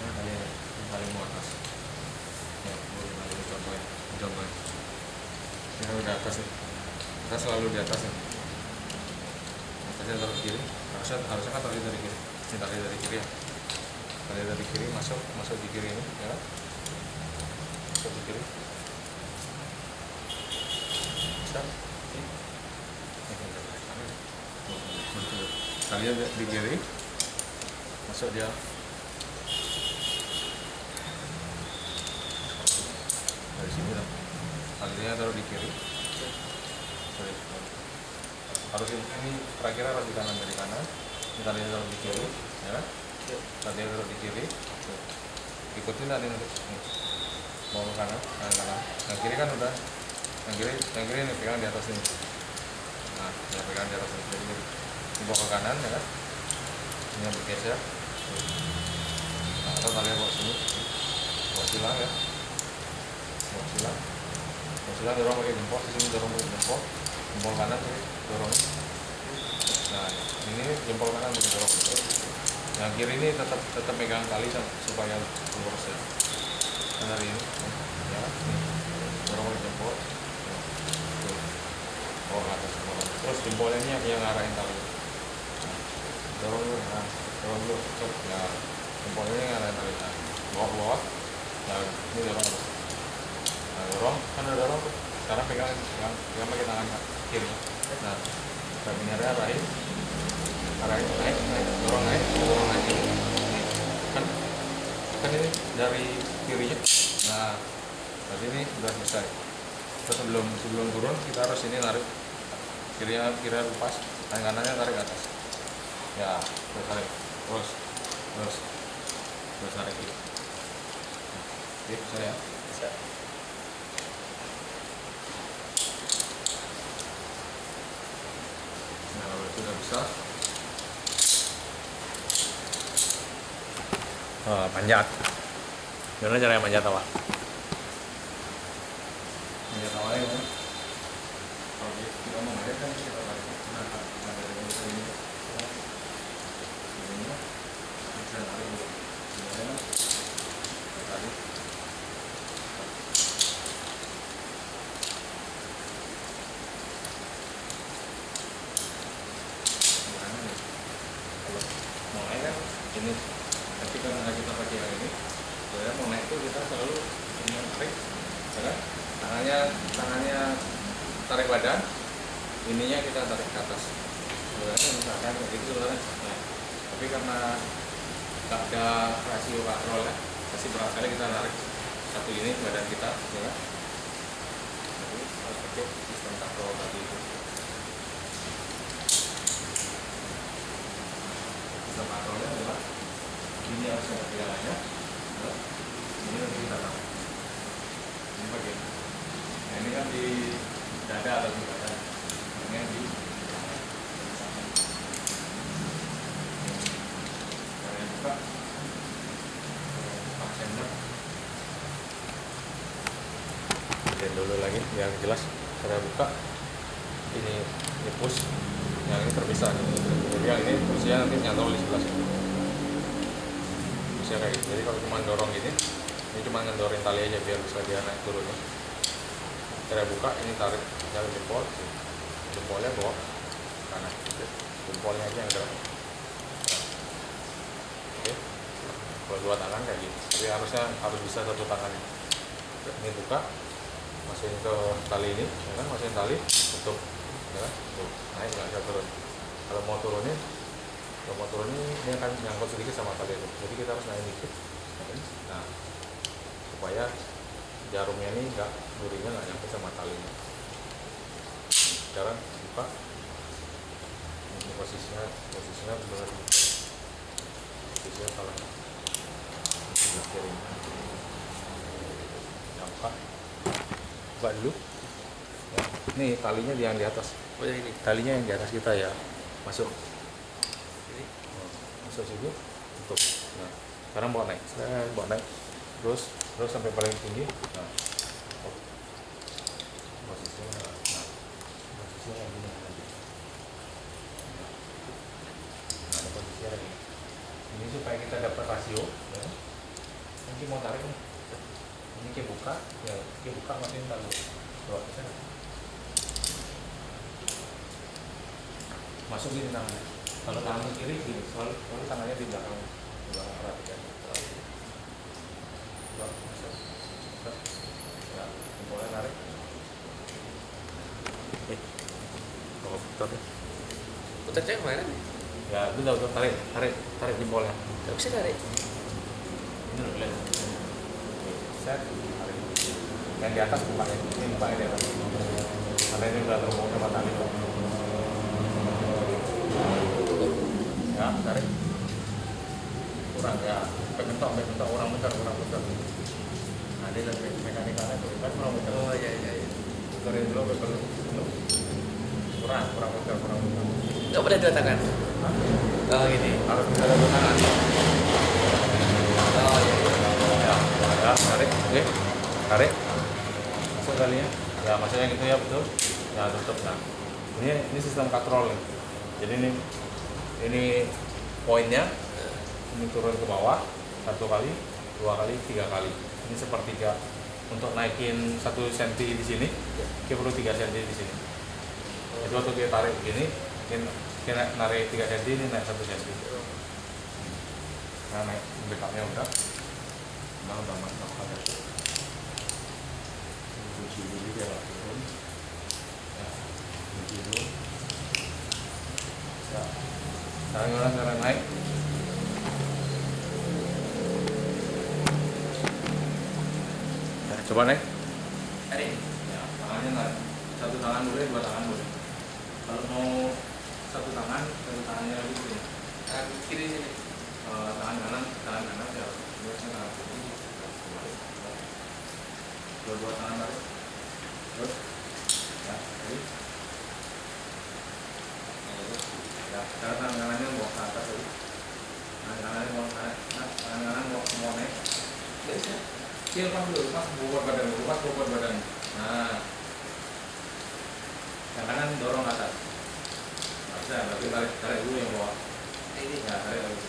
Ini paling mau atas. Ya, boleh ini contohnya. Contohnya. Ini udah atas nih. Kita selalu di atas nih. Atasnya taruh kiri. Harusnya kan taruh dari kiri. Ini taruh dari kiri ya. Taruh dari kiri masuk di kiri ini, ya. Masuk di kiri. Bisa. Talinya di kiri. Masuk dia. Dari sini lah. Talinya taruh di kiri. Harus ini kira-kira harus di kanan, dari kanan. Ini talinya taruh di kiri, ya. Talinya taruh di kiri. Ikutin tadi nanti. Mau ke kanan, kanan. Yang kiri kan udah. Yang kiri ini pegang di atas ini. Nah, ya pegang di atas ini. Jadi ini bawa ke kanan, ya kan. Ini yang bergeser. Nah, atau talinya bawa sini. Bawa silang ya. Bawa silang dorong pakai jempol, di sini dorong pakai jempol kanan tuh dorong. Nah ini jempol kanan tuh dorong. Yang kiri ini tetap megang tali supaya lurus ya. Kan dari ini, ya, dorong pakai jempol. Oh ke atas, terus jempolnya ini yang ngarahin tali. Dorong dulu, nah, dorong dulu, ya, jempolnya yang ngarahin tali. Nah, bawah, nah ini dorong atas. Nah, dorong, kan udah dorong tuh. Sekarang pegang pakai tangan kiri. Nah, kerabinernya arahin naik, dorong naik ini. Kan ini dari kirinya. Nah, berarti ini udah selesai. Terus sebelum turun kita harus ini narik kirinya lepas, kanannya tarik ke atas. Ya, terus tarik, terus tarik gitu. Oke, bisa ya? Bisa. Nah, kalau itu udah bisa, panjat. Gimana caranya panjat awal? Panjat awalnya kan? Kalau kita mau naik kan kita tarik. Nah, dari sini, bisa tarik dulu. Gimana? Tarik. Mau naik kan ini, tapi karena kita pakai yang ini, sebenarnya mau naik tuh kita selalu ini tarik, ya kan? Tangannya tarik badan, ininya kita tarik ke atas. Sebenarnya misalkan kayak gitu sebenarnya, nah, tapi karena nggak ada rasio kontrol ya, pasti berkali kita tarik satu ini badan kita, ya kan? Jadi harus pakai sistem kontrol tadi itu. Sistem kontrolnya adalah ini harus ada pialanya, ini nanti kita tahu. Ini bagian. Nah, ini kan di dada atau di badan. Ini yang di cara buka sender. Lihat dulu lagi yang jelas cara buka. Ini push, yang ini terpisah. Jadi yang ini pushnya nanti nyantol di sebelah sini. Kayak gitu. Jadi kalau cuma dorong gini, ini cuma ngendorin tali aja biar bisa dia naik turunnya. Cara buka ini tarik jempolnya bawa kanan, jempolnya aja yang gerak. Oke, kalau dua tangan kayak gini, tapi harus bisa satu tangan. Ini buka, masukin ke tali ini, ya kan? Masukin tali, tutup, ya kan? Tuh, naik nggak bisa turun. Kalau mau turunin, Kalau mau turun ini akan nyangkut sedikit sama tali itu, jadi kita harus naik dikit. Nah, supaya jarumnya ini durinya nggak nyampe sama talinya. Sekarang buka, ini posisinya benar, posisinya salah, sebelah kiri. Buka dulu. Ya, ini talinya yang di atas. Oh yang ini. Talinya yang di atas kita ya, masuk. Ini. Masuk sini, tutup. Nah, sekarang bawa naik, terus sampai paling tinggi. Nah, posisinya yang gini lagi. Nah, ada posisinya lagi. Ini supaya kita dapat rasio. Ya. Ini mau tarik nih. Ini kita buka, ya kita buka masukin taruh 2%. Masuk gini tangannya. Kalau tangan ke kiri gini, selalu tangannya di belakang perhatikan. Masuk. Ya, jempolnya tarik. Putar deh. Putar cek mana nih? Ya, betul, tarik jempolnya. Gak bisa tarik. Ini loh, lihat. Set, tarik. Yang di atas bukanya, ini bukanya di atas. Karena ini udah terhubung sama tali. Ya, tarik. Kurang ya, bentok, orang bentar. Nah, dia lagi mekanikalnya tuh, kan kurang bentar. Oh iya. Puterin dulu, betul. Kurang bentar. Gak boleh dua tangan. Hah? Oh gini. Harus bisa ada tangan. Oh iya. Ya, tarik, oke, tarik, masuk talinya, ya maksudnya gitu ya betul, ya tutup. Nah, ini sistem katrol nih, jadi ini poinnya, ini turun ke bawah 1 kali, 2 kali, 3 kali, ini sepertiga. Untuk naikin 1 cm di sini, kita perlu 3 cm di sini. Jadi waktu kita tarik gini, kita narik 3 cm, ini naik 1 cm. Nah, naik backupnya udah mantap ada. Kunci dulu dia turun. Ya, kunci dulu. Ya. Sekarang naik. Ya, coba naik. Tarik. Ya, tangannya naik. 1 tangan boleh, 2 tangan boleh. Kalau mau 1 tangannya lagi sini. Kiri sini. Tangan kanan ya. Biasanya tangan kiri. Dua tangan tarik. Terus. Ya, tadi. Ya, sekarang tangan kanannya bawa ke atas tadi. Tangan kanannya bawa ke atas. Nah, tangan kanan mau naik. Gak bisa. Lepas dulu, pas bobot badan. Nah, yang kanan dorong ke atas. Nggak bisa, berarti tarik dulu yang bawah. Ini. Ya, tarik lagi.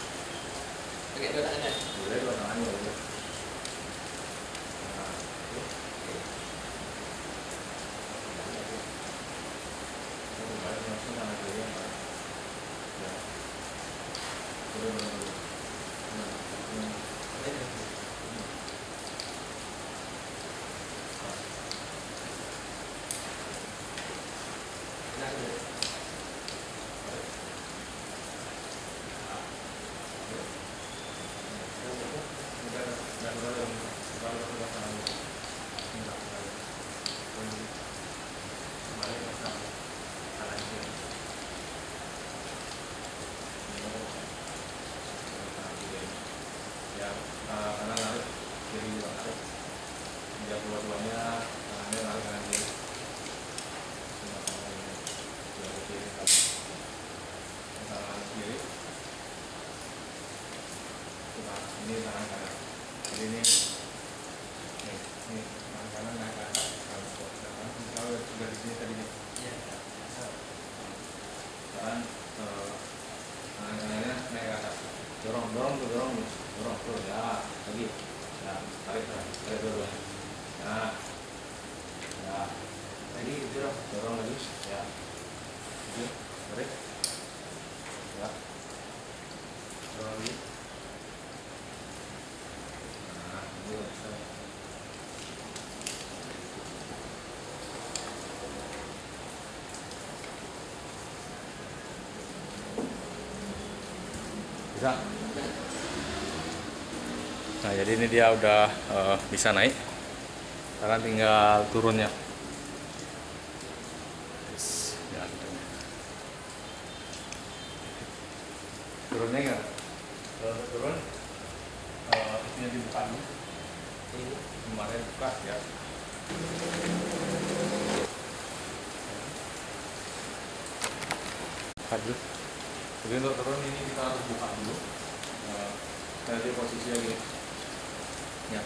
Pakai dua tangan. Boleh, 2 tangan boleh. Nah, itu. Balik langsung tangan kiri yang tarik. Ya. Boleh. Nah, ya, kanan narik, kiri juga narik. Dia dua-duanya tangannya narik kanan kiri. Tangan kiri. Ini tangan kanan. Jadi ini tangan kanan naik ke atas. Kalau sudah di sini tadi nih. Iya. Sekarang tangan kanannya naik ke atas. Dorong tuh ya, lagi. Ya, tarik dua-duanya. Nah, ya, Lagi dorong lagi. Ya, lagi, tarik. Ya, dorong lagi. Nah, ini bisa. Bisa. Nah, jadi ini dia udah bisa naik. Sekarang tinggal turunnya. Yes, ya, gitu. Turunnya nggak? Kalau untuk turun, itunya dibuka dulu. Ini. Kemarin buka ya. Buka dulu. Jadi untuk turun ini kita harus buka dulu. Nanti posisinya gini. Ya.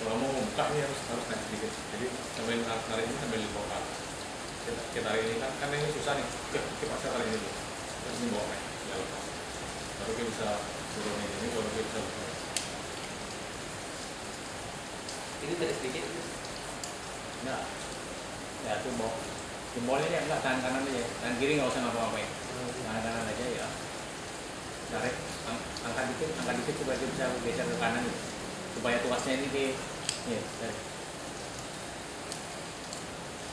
Kalau mau buka ini harus naik sedikit. Jadi sambil tarik ini sambil dibuka. Kita tarik ini kan ini susah nih. Kita tarik ini dulu. Terus ini bawa naik. Ya lepas. Baru kita bisa turun ini. Baru kita bisa buka. Ini tarik sedikit. Nah, ya itu bawa. Jempolnya ya enggak, tangan kanan aja. Tangan kiri nggak usah ngapa-ngapain. Tangan kanan aja ya. Tarik, angkat dikit supaya dia bisa geser ke kanan gitu. Supaya tuasnya ini di tarik.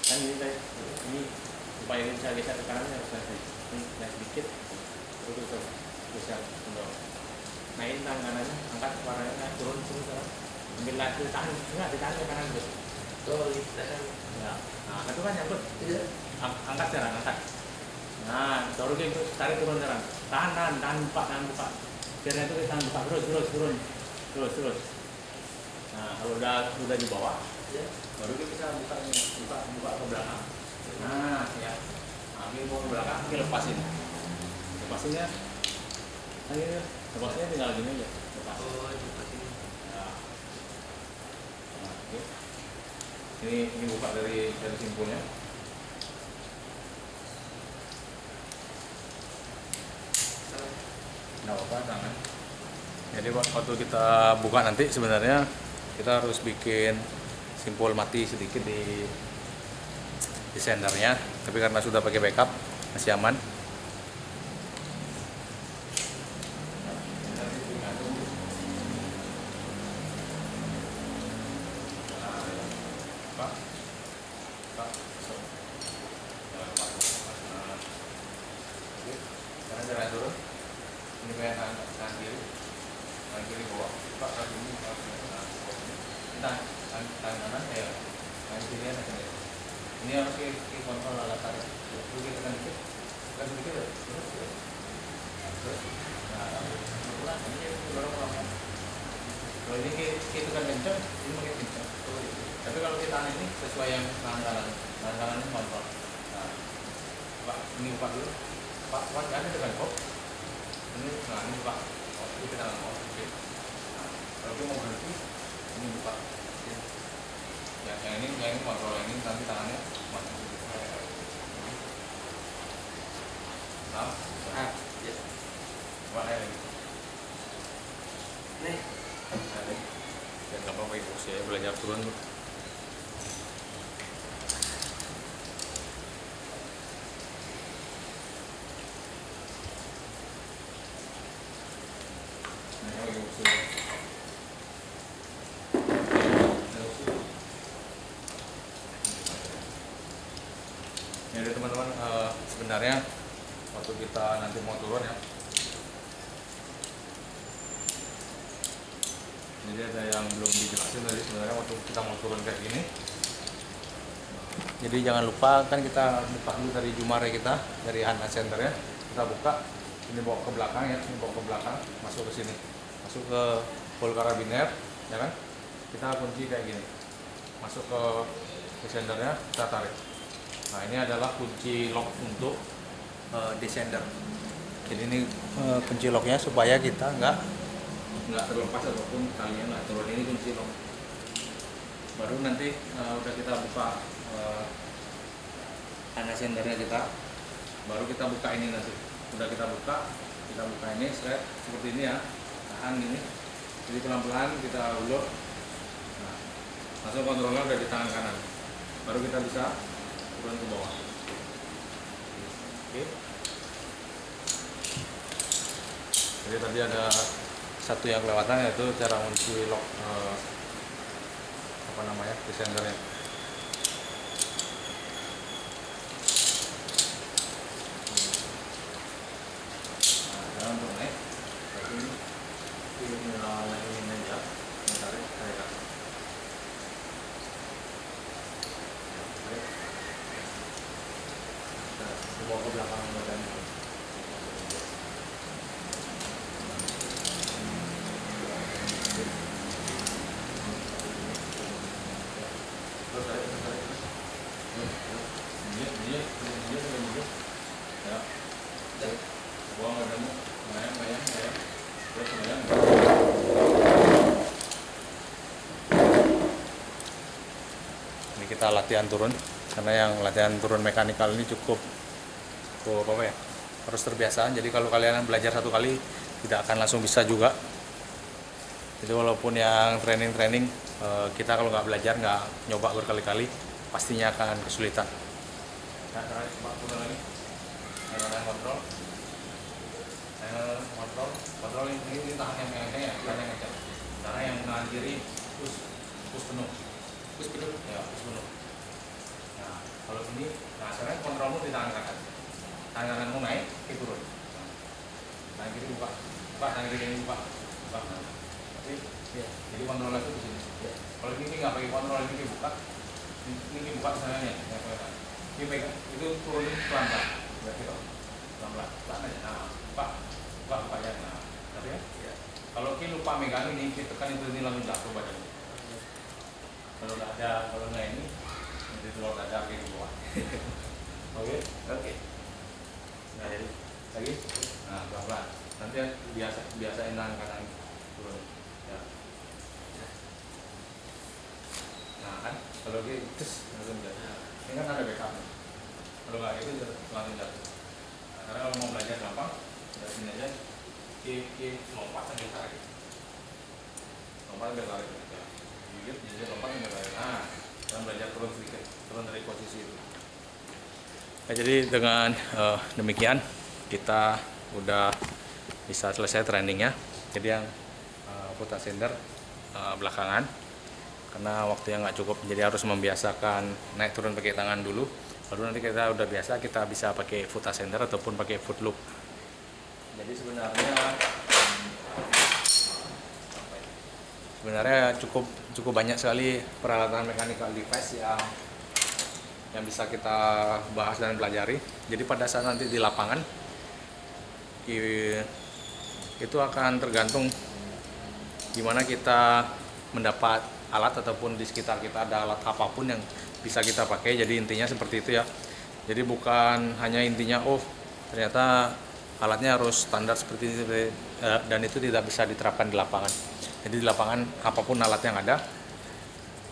Kan ini supaya dia bisa geser ke kanan harus naik sedikit. Terus geser ke bawah. Naikin tangan kanannya, angkat kepalanya, naik turun sekarang. Ambil lagi tahan, enggak ditahan ke kanan gitu. Oh, ini belakang. Ya, nah itu kan nyangkut. Iya. Angkat sekarang, angkat. Nah, baru gitu, tarik turun sekarang. Tahan buka. Biar itu kita buka terus. Nah, kalau udah di bawah, Ya. baru kita bisa buka ke belakang. Nah, ya. Nah, ini mau ke belakang, ini lepasin. Lepasinnya, lepasnya tinggal gini aja. Lepas. Oh, seperti ini. Nah, oke. Ini buka dari simpulnya. Nggak apa-apa, tangan. Jadi waktu kita buka nanti sebenarnya kita harus bikin simpul mati sedikit di sendernya, tapi karena sudah pakai backup masih aman. Sekarang jalan turun. Ini kayak tangan kiri bawah. Pak, kaki ini tangan kanan ya. Tangan kiri ya. Ini harus kita kontrol alat tarik. Dulu kita tekan dikit. Tekan sedikit ya. Terus. Nah, pelan ini baru pelan. Kalau ini kita tekan kencang, ini makin kencang. Tapi kalau kita tahan ini sesuai yang tangan kanan ini kontrol. Nah, Pak, ini buka dulu. Pak, ada tekan kok. Ini buka. Oh, ini kita nggak mau. Oke. Nah, kalau dia mau berhenti, ini buka. Oke. Ya, yang ini kontrol, yang ini nanti tangannya masuk. Nah, Ya. buat lagi. Nih. Dan nggak apa-apa itu, saya belajar turun. Jadi teman-teman, sebenarnya waktu kita nanti mau turun ya, jadi ada yang belum dijelasin tadi sebenarnya waktu kita mau turun kayak gini. Jadi jangan lupa, kan kita buka dulu dari jumare kita, dari hand center ya, kita buka. Ini bawa ke belakang ya, ini bawa ke belakang, masuk ke sini, masuk ke hole karabiner, ya kan? Kita kunci kayak gini, masuk ke descendernya, kita tarik. Nah, ini adalah kunci lock untuk descender. Jadi ini kunci locknya supaya kita nggak terlepas ataupun kalian nggak turun. Ini kunci lock. Baru nanti udah kita buka hand descendernya kita, baru kita buka ini nanti. Udah kita buka ini seperti ini ya, tahan gini. Jadi pelan-pelan kita ulur. Nah, langsung kontrolnya udah di tangan kanan. Baru kita bisa turun ke bawah. Oke. Jadi tadi ada satu yang kelewatan, yaitu cara kunci lock desendernya. Nah, sekarang untuk naik. lapangan badannya. Ya. Buang badanmu, mayang. Terus mayang. Ini kita latihan turun, karena yang latihan turun mekanikal ini cukup apa ya? Harus terbiasa. Jadi kalau kalian belajar satu kali tidak akan langsung bisa juga. Jadi walaupun yang training kita kalau nggak belajar, nggak nyoba berkali-kali, pastinya akan kesulitan. Nah, coba turun lagi. Saya kontrol ini tahan yang kencang ya, tahan yang kencang. Karena yang kanan kiri push penuh. Push penuh. Ya, push penuh. Nah, kalau ini, sekarang kontrolmu di tangan kanan. Tangan kananmu naik, kiri turun. Tangan kiri buka, tangan kiri ini buka. Tapi, ya, jadi kontrolnya itu di sini. Ya. Kalau ini nggak pakai kontrol, ini buka, ini buka misalnya ya, ini pegang, itu turunin pelan-pelan. Berarti pelan-pelan aja. Nah, buka aja. Nah, tapi ya. Kalau kita lupa megang ini, kita tekan itu ini langsung jatuh badannya. Kalau nggak ini telur dada kayak di bawah. Oke. Nah, jadi lagi. Nah, pelan-pelan. Nanti biasain tangan kanan turun. Ya. Nah, kan kalau gitu langsung jatuh. Ini kan ada backup. Kalau nggak itu langsung jatuh. Karena kalau mau belajar gampang, dari sini aja. Lompat sambil tarik. Lompat sambil tarik. Gigit, jadi lompat sambil tarik. Nah, kita belajar turun sedikit, turun dari posisi itu. Nah, jadi dengan demikian kita udah bisa selesai trainingnya. Jadi yang foot ascender belakangan, karena waktu yang nggak cukup, jadi harus membiasakan naik turun pakai tangan dulu. Baru nanti kita udah biasa, kita bisa pakai foot ascender ataupun pakai foot loop. Jadi sebenarnya cukup banyak sekali peralatan mechanical device yang bisa kita bahas dan pelajari. Jadi pada saat nanti di lapangan itu akan tergantung gimana kita mendapat alat, ataupun di sekitar kita ada alat apapun yang bisa kita pakai. Jadi intinya seperti itu ya. Jadi bukan hanya intinya ternyata alatnya harus standar seperti itu, dan itu tidak bisa diterapkan di lapangan. Jadi di lapangan apapun alat yang ada,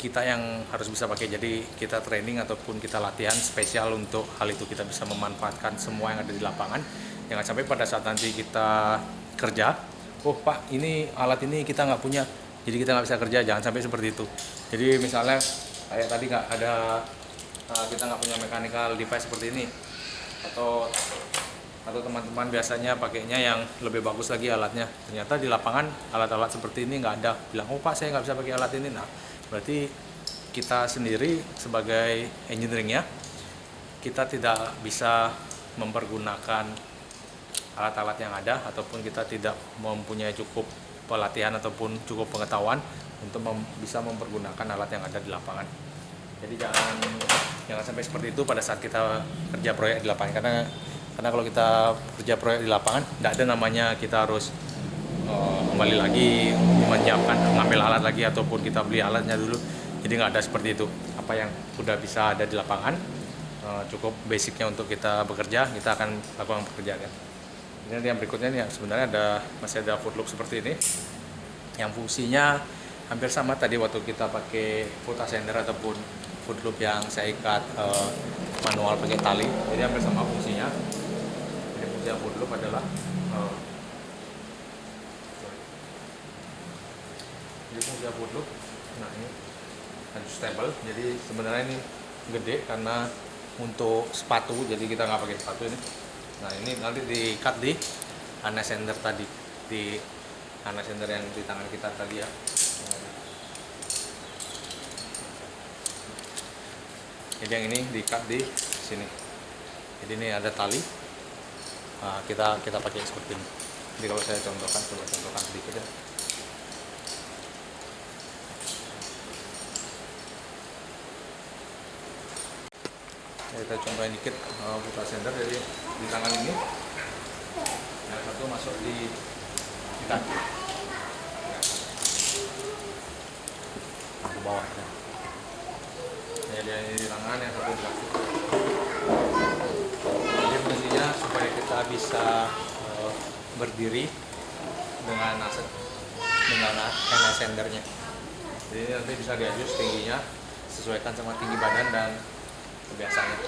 kita yang harus bisa pakai. Jadi kita training ataupun kita latihan spesial untuk hal itu, kita bisa memanfaatkan semua yang ada di lapangan. Jangan sampai pada saat nanti kita kerja, Pak, ini alat ini kita nggak punya, jadi kita nggak bisa kerja. Jangan sampai seperti itu. Jadi misalnya kayak tadi kita nggak punya mechanical device seperti ini, atau teman-teman biasanya pakainya yang lebih bagus lagi alatnya, ternyata di lapangan alat-alat seperti ini nggak ada. Bilang, Pak, saya nggak bisa pakai alat ini. Nah, berarti kita sendiri sebagai engineeringnya, kita tidak bisa mempergunakan alat-alat yang ada, ataupun kita tidak mempunyai cukup pelatihan ataupun cukup pengetahuan untuk bisa mempergunakan alat yang ada di lapangan. Jadi jangan sampai seperti itu pada saat kita kerja proyek di lapangan, karena kalau kita kerja proyek di lapangan, tidak ada namanya kita harus kembali lagi mengambil alat lagi, ataupun kita beli alatnya dulu. Jadi nggak ada seperti itu. Apa yang sudah bisa ada di lapangan, cukup basicnya untuk kita bekerja, kita akan lakukan pekerjaan. Ini yang berikutnya nih, sebenarnya masih ada foot loop seperti ini, yang fungsinya hampir sama tadi waktu kita pakai foot ascender ataupun foot loop yang saya ikat manual pakai tali. Jadi hampir sama fungsinya. Jadi fungsi foot loop adalah nah ini adjustable. Jadi sebenarnya ini gede karena untuk sepatu, jadi kita nggak pakai sepatu ini. Nah, ini nanti di-cut di harness ender tadi, di harness ender yang di tangan kita tadi ya. Jadi yang ini di-cut di sini. Jadi ini ada tali. Nah, kita pakai seperti ini. Jadi kalau saya contohkan, coba contohkan sedikit ya. Kita cobain dikit putar sender. Jadi di tangan ini yang satu masuk di kaki ke bawah ya. Jadi ini di tangan, yang satu di kaki. Jadi fungsinya supaya kita bisa berdiri dengan hand sendernya. Jadi nanti bisa diadjust tingginya sesuaikan sama tinggi badan dan kebiasaannya.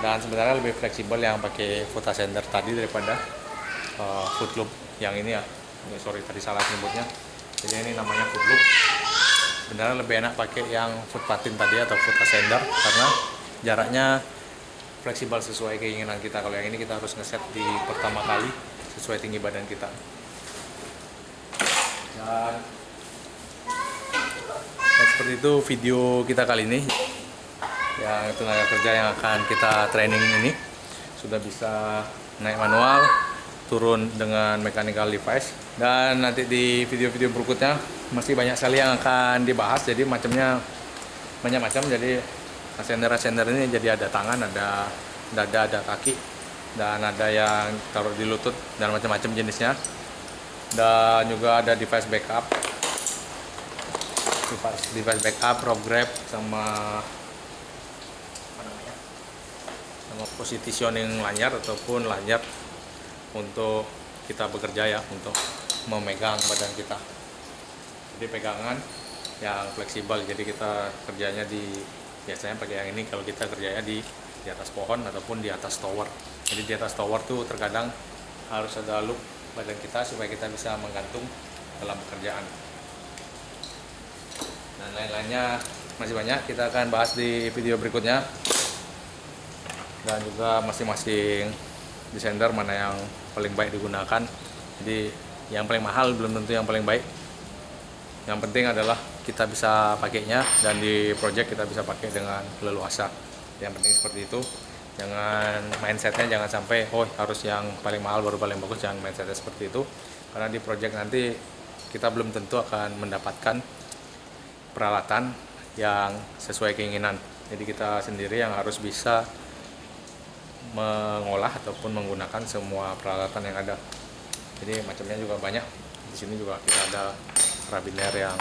Dan sebenarnya lebih fleksibel yang pakai foot ascender tadi daripada foot loop yang ini ya. Sorry tadi salah nyebutnya. Jadi ini namanya foot loop. Sebenarnya lebih enak pakai yang foot patin tadi atau foot ascender karena jaraknya fleksibel sesuai keinginan kita. Kalau yang ini kita harus ngeset di pertama kali sesuai tinggi badan kita. Dan seperti itu video kita kali ini. Yang tenaga kerja yang akan kita training ini sudah bisa naik manual, turun dengan mechanical device, dan nanti di video-video berikutnya masih banyak sekali yang akan dibahas. Jadi macamnya banyak macam. Jadi ascender ini jadi ada tangan, ada dada, ada kaki, dan ada yang taruh di lutut dan macam-macam jenisnya. Dan juga ada device backup, rope grab, sama positioning lanyar ataupun lanyar untuk kita bekerja ya, untuk memegang badan kita. Jadi pegangan yang fleksibel, jadi kita kerjanya biasanya pakai yang ini kalau kita kerjanya di atas pohon ataupun di atas tower. Jadi di atas tower tuh terkadang harus ada loop badan kita supaya kita bisa menggantung dalam pekerjaan. Dan lain-lainnya masih banyak, kita akan bahas di video berikutnya. Dan juga masing-masing descender mana yang paling baik digunakan. Jadi yang paling mahal belum tentu yang paling baik. Yang penting adalah kita bisa pakainya dan di project kita bisa pakai dengan leluasa. Yang penting seperti itu. Jangan mindsetnya jangan sampai harus yang paling mahal baru paling bagus. Jangan mindsetnya seperti itu. Karena di project nanti kita belum tentu akan mendapatkan peralatan yang sesuai keinginan. Jadi kita sendiri yang harus bisa mengolah ataupun menggunakan semua peralatan yang ada. Jadi macamnya juga banyak. Di sini juga kita ada karabiner yang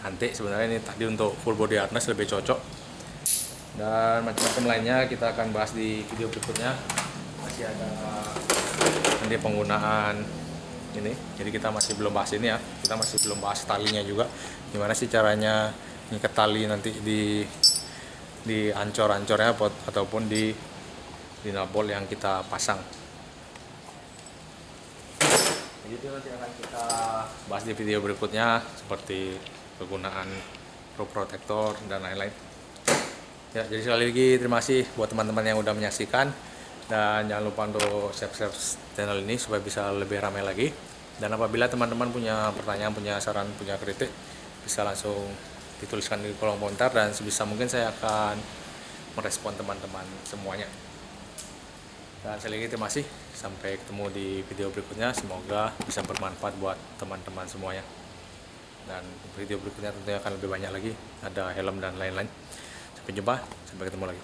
anti. Sebenarnya ini tadi untuk full body harness lebih cocok. Dan macam-macam lainnya kita akan bahas di video berikutnya. Masih ada nanti penggunaan ini. Jadi kita masih belum bahas ini ya. Kita masih belum bahas talinya juga. Gimana sih caranya ngikat tali nanti di ancor-ancornya ataupun di nabol yang kita pasang. Jadi itu nanti akan kita bahas di video berikutnya, seperti penggunaan rope protector dan lain-lain. Ya, jadi sekali lagi terima kasih buat teman-teman yang udah menyaksikan, dan jangan lupa untuk subscribe channel ini supaya bisa lebih ramai lagi. Dan apabila teman-teman punya pertanyaan, punya saran, punya kritik, bisa langsung dituliskan di kolom komentar dan sebisa mungkin saya akan merespon teman-teman semuanya. Dan sekali lagi terima kasih, sampai ketemu di video berikutnya, semoga bisa bermanfaat buat teman-teman semuanya. Dan video berikutnya tentunya akan lebih banyak lagi, ada helm dan lain-lain. Sampai jumpa, sampai ketemu lagi.